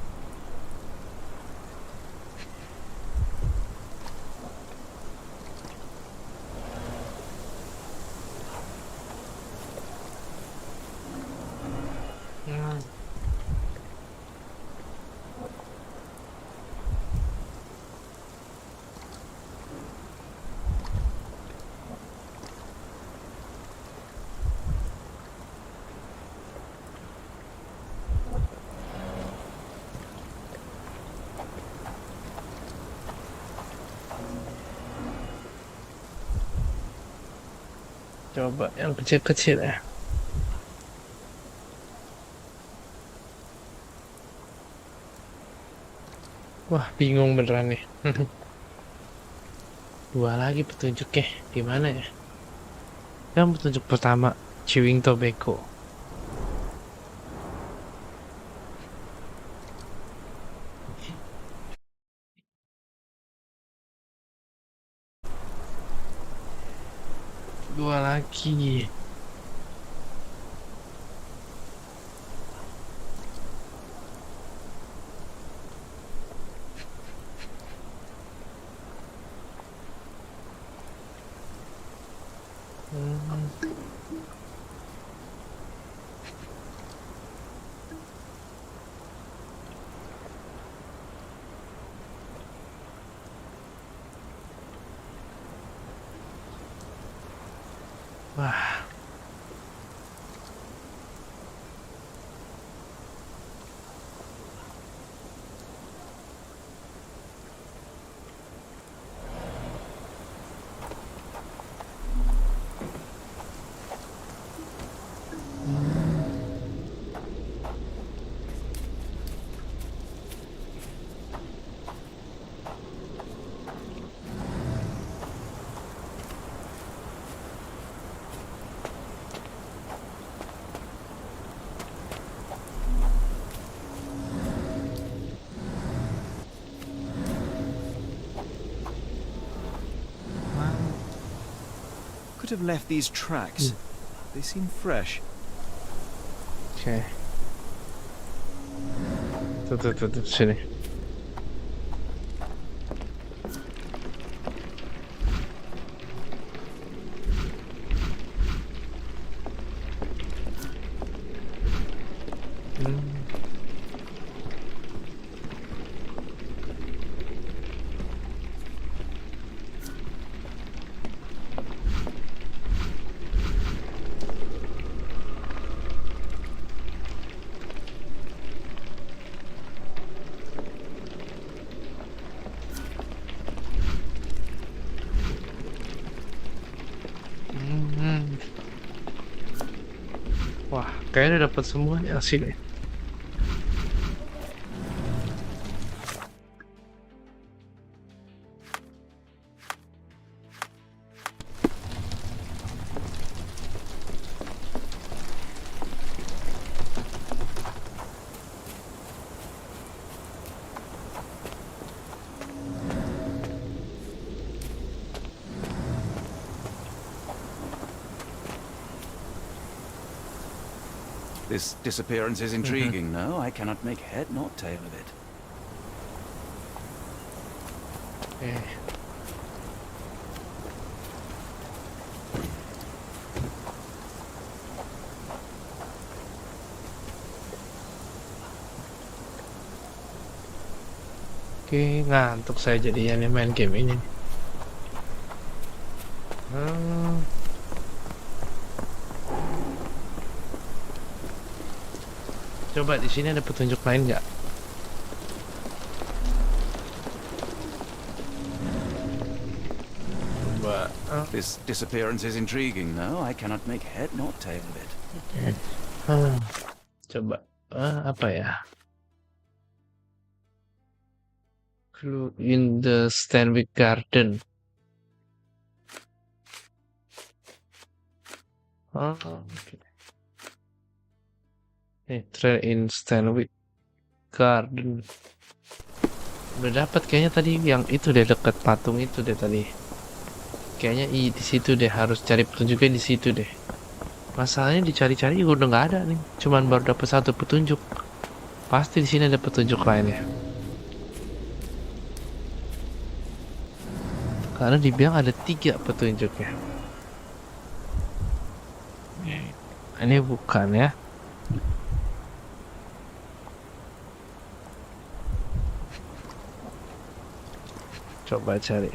Coba yang kecil-kecil ya. Wah, bingung beneran nih. Dua lagi petunjuknya. Gimana ya? Yang petunjuk pertama, chewing tobacco. Dua lagi. Wah. Could have left these tracks. They seem fresh. Oke. Tuh, sini. Wah, kayaknya udah dapat semuanya sini. This disappearance is intriguing, no? I cannot make head nor tail of it. Oke, ngantuk saya jadinya nih main game ini. Coba di sini ada petunjuk lain nggak? Coba. This disappearance is intriguing, no? I cannot make head nor tail of it. Coba. Apa ya? Clue in the Stanwyck Garden. Okay. Trail in Stanwyck Garden. Udah dapat kayaknya tadi yang itu deh, dekat patung itu deh tadi. Kayaknya di situ deh, harus cari petunjuknya di situ deh. Masalahnya dicari-cari juga udah nggak ada nih. Cuman baru dapat satu petunjuk. Pasti di sini ada petunjuk lainnya. Karena dibilang ada 3 petunjuknya. Ini bukan ya. Coba cari.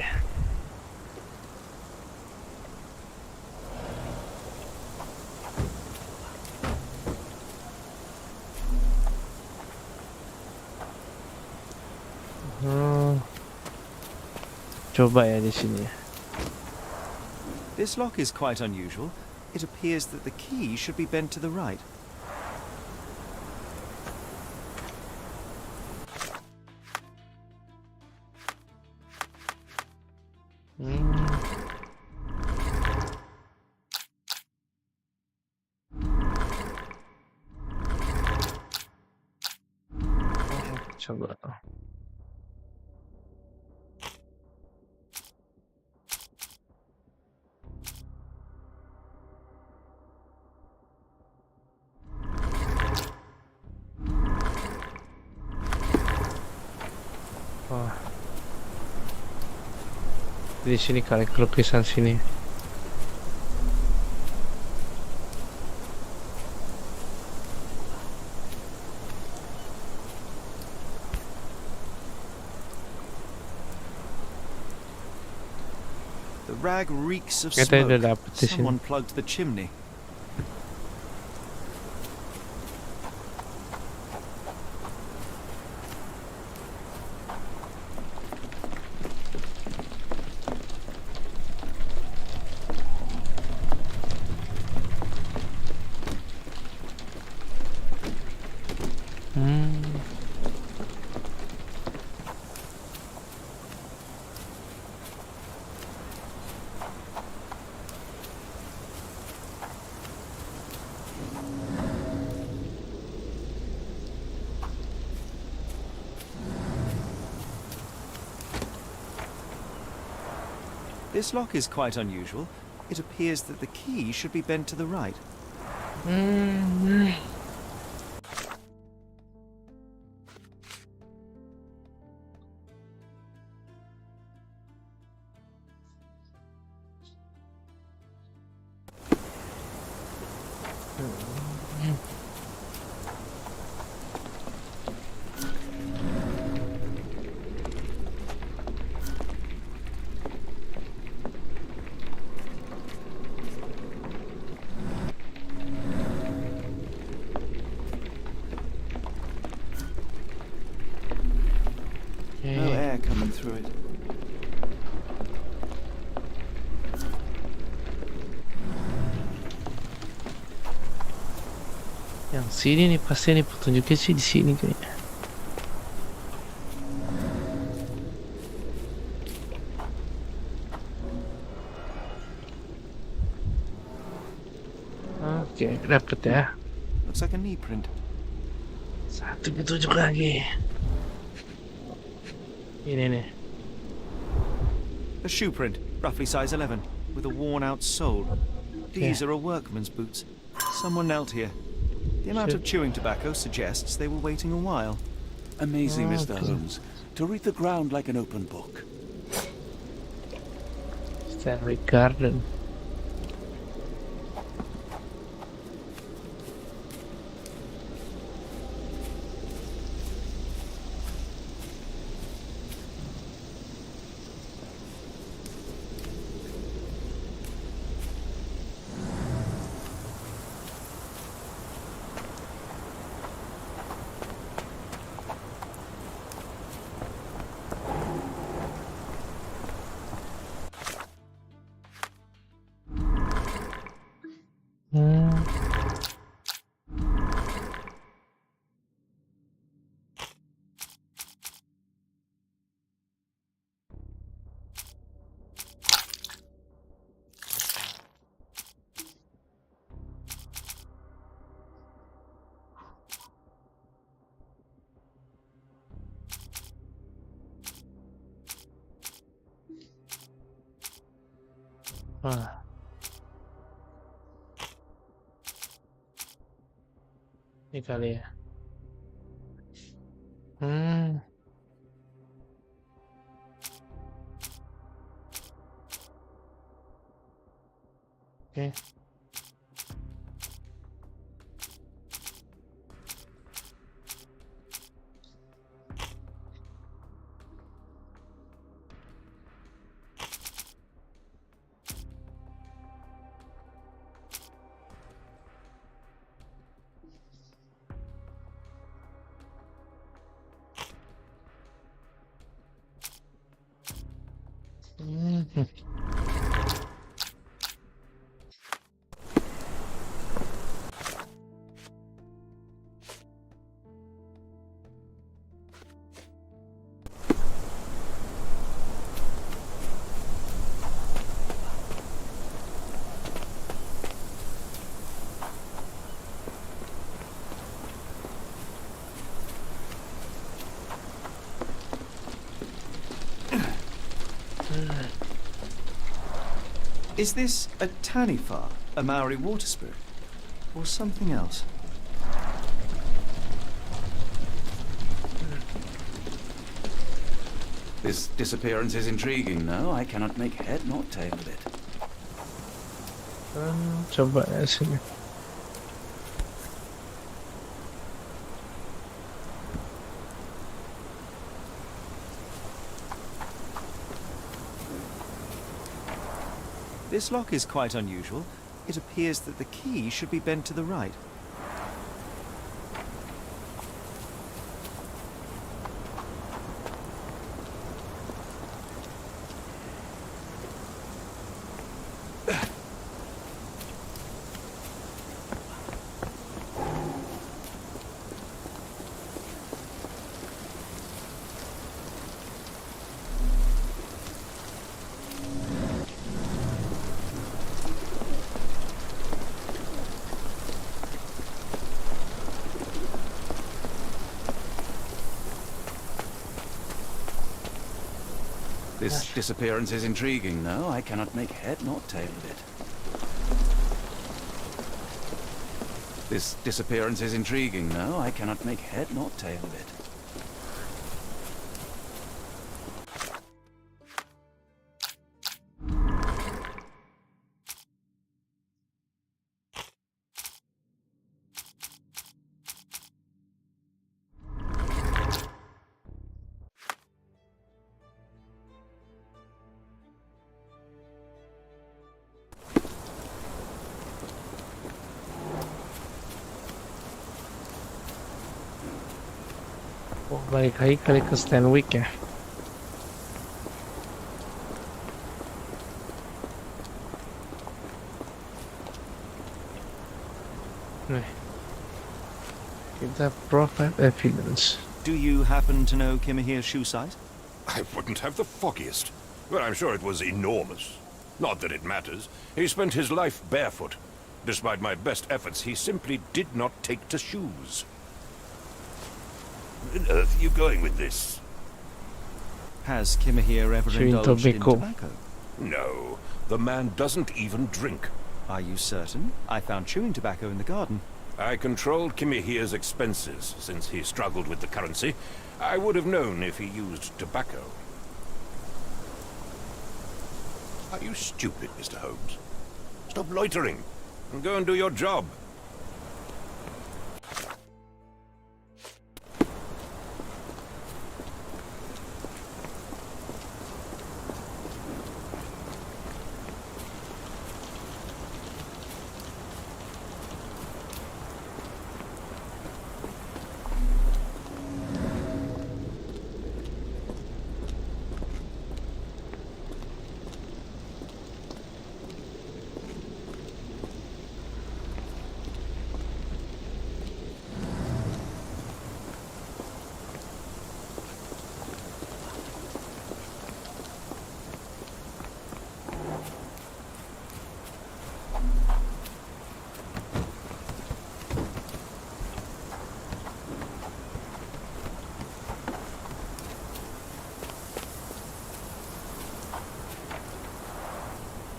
Coba ya di sini. This lock is quite unusual. It appears that the key should be bent to the right. Coba. Oh. Di sini kali lukisan sini. The rag reeks of Kita udah smoke. dapet di sini. Someone plugged the chimney. This lock is quite unusual. It appears that the key should be bent to the right. No air coming through it. Yang sini nih pasti nih petunjuknya sih di sini kayaknya. Oke, dapet ya. Looks like a knee print. Satu petunjuk lagi. Ini nih. A shoe print, roughly size 11, with a worn-out sole. These are a workman's boots. Someone knelt here. The amount of chewing tobacco suggests they were waiting a while. Amazing, Mr. Holmes. To read the ground like an open book. Stanley Garden. Ah. Ini kali ya. Oke. Is this a Taniwha, a Maori water spirit, or something else? This disappearance is intriguing, no? I cannot make head nor tail of it. Coba ya sini. This lock is quite unusual. It appears that the key should be bent to the right. This disappearance is intriguing, no? I cannot make head nor tail of it. This disappearance is intriguing, no? I cannot make head nor tail of it. Oh, balik lagi kali ke Stanwyck ya. Nih. Kita provide evidence. Do you happen to know Kimihia's shoe size? I wouldn't have the foggiest. But I'm sure it was enormous. Not that it matters. He spent his life barefoot. Despite my best efforts, he simply did not take to shoes. Where on earth are you going with this? Has Kimihia ever Chewing indulged in tobacco. tobacco? No, the man doesn't even drink. Are you certain? I found chewing tobacco in the garden. I controlled Kimihia's expenses since he struggled with the currency. I would have known if he used tobacco. Are you stupid, Mr. Holmes? Stop loitering and go and do your job.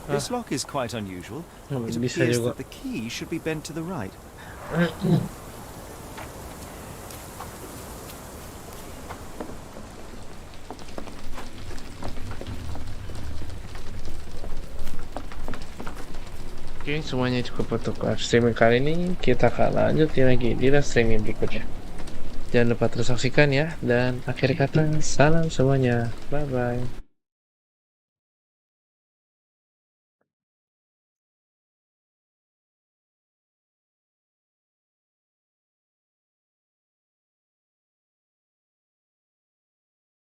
This lock is quite unusual. It Bisa appears juga. that the key should be bent to the right. Oke, semuanya cukup untuk live streaming kali ini. Kita akan lanjutin lagi di live streaming berikutnya. Jangan lupa terus saksikan ya. Dan akhir kata, salam semuanya. Bye-bye.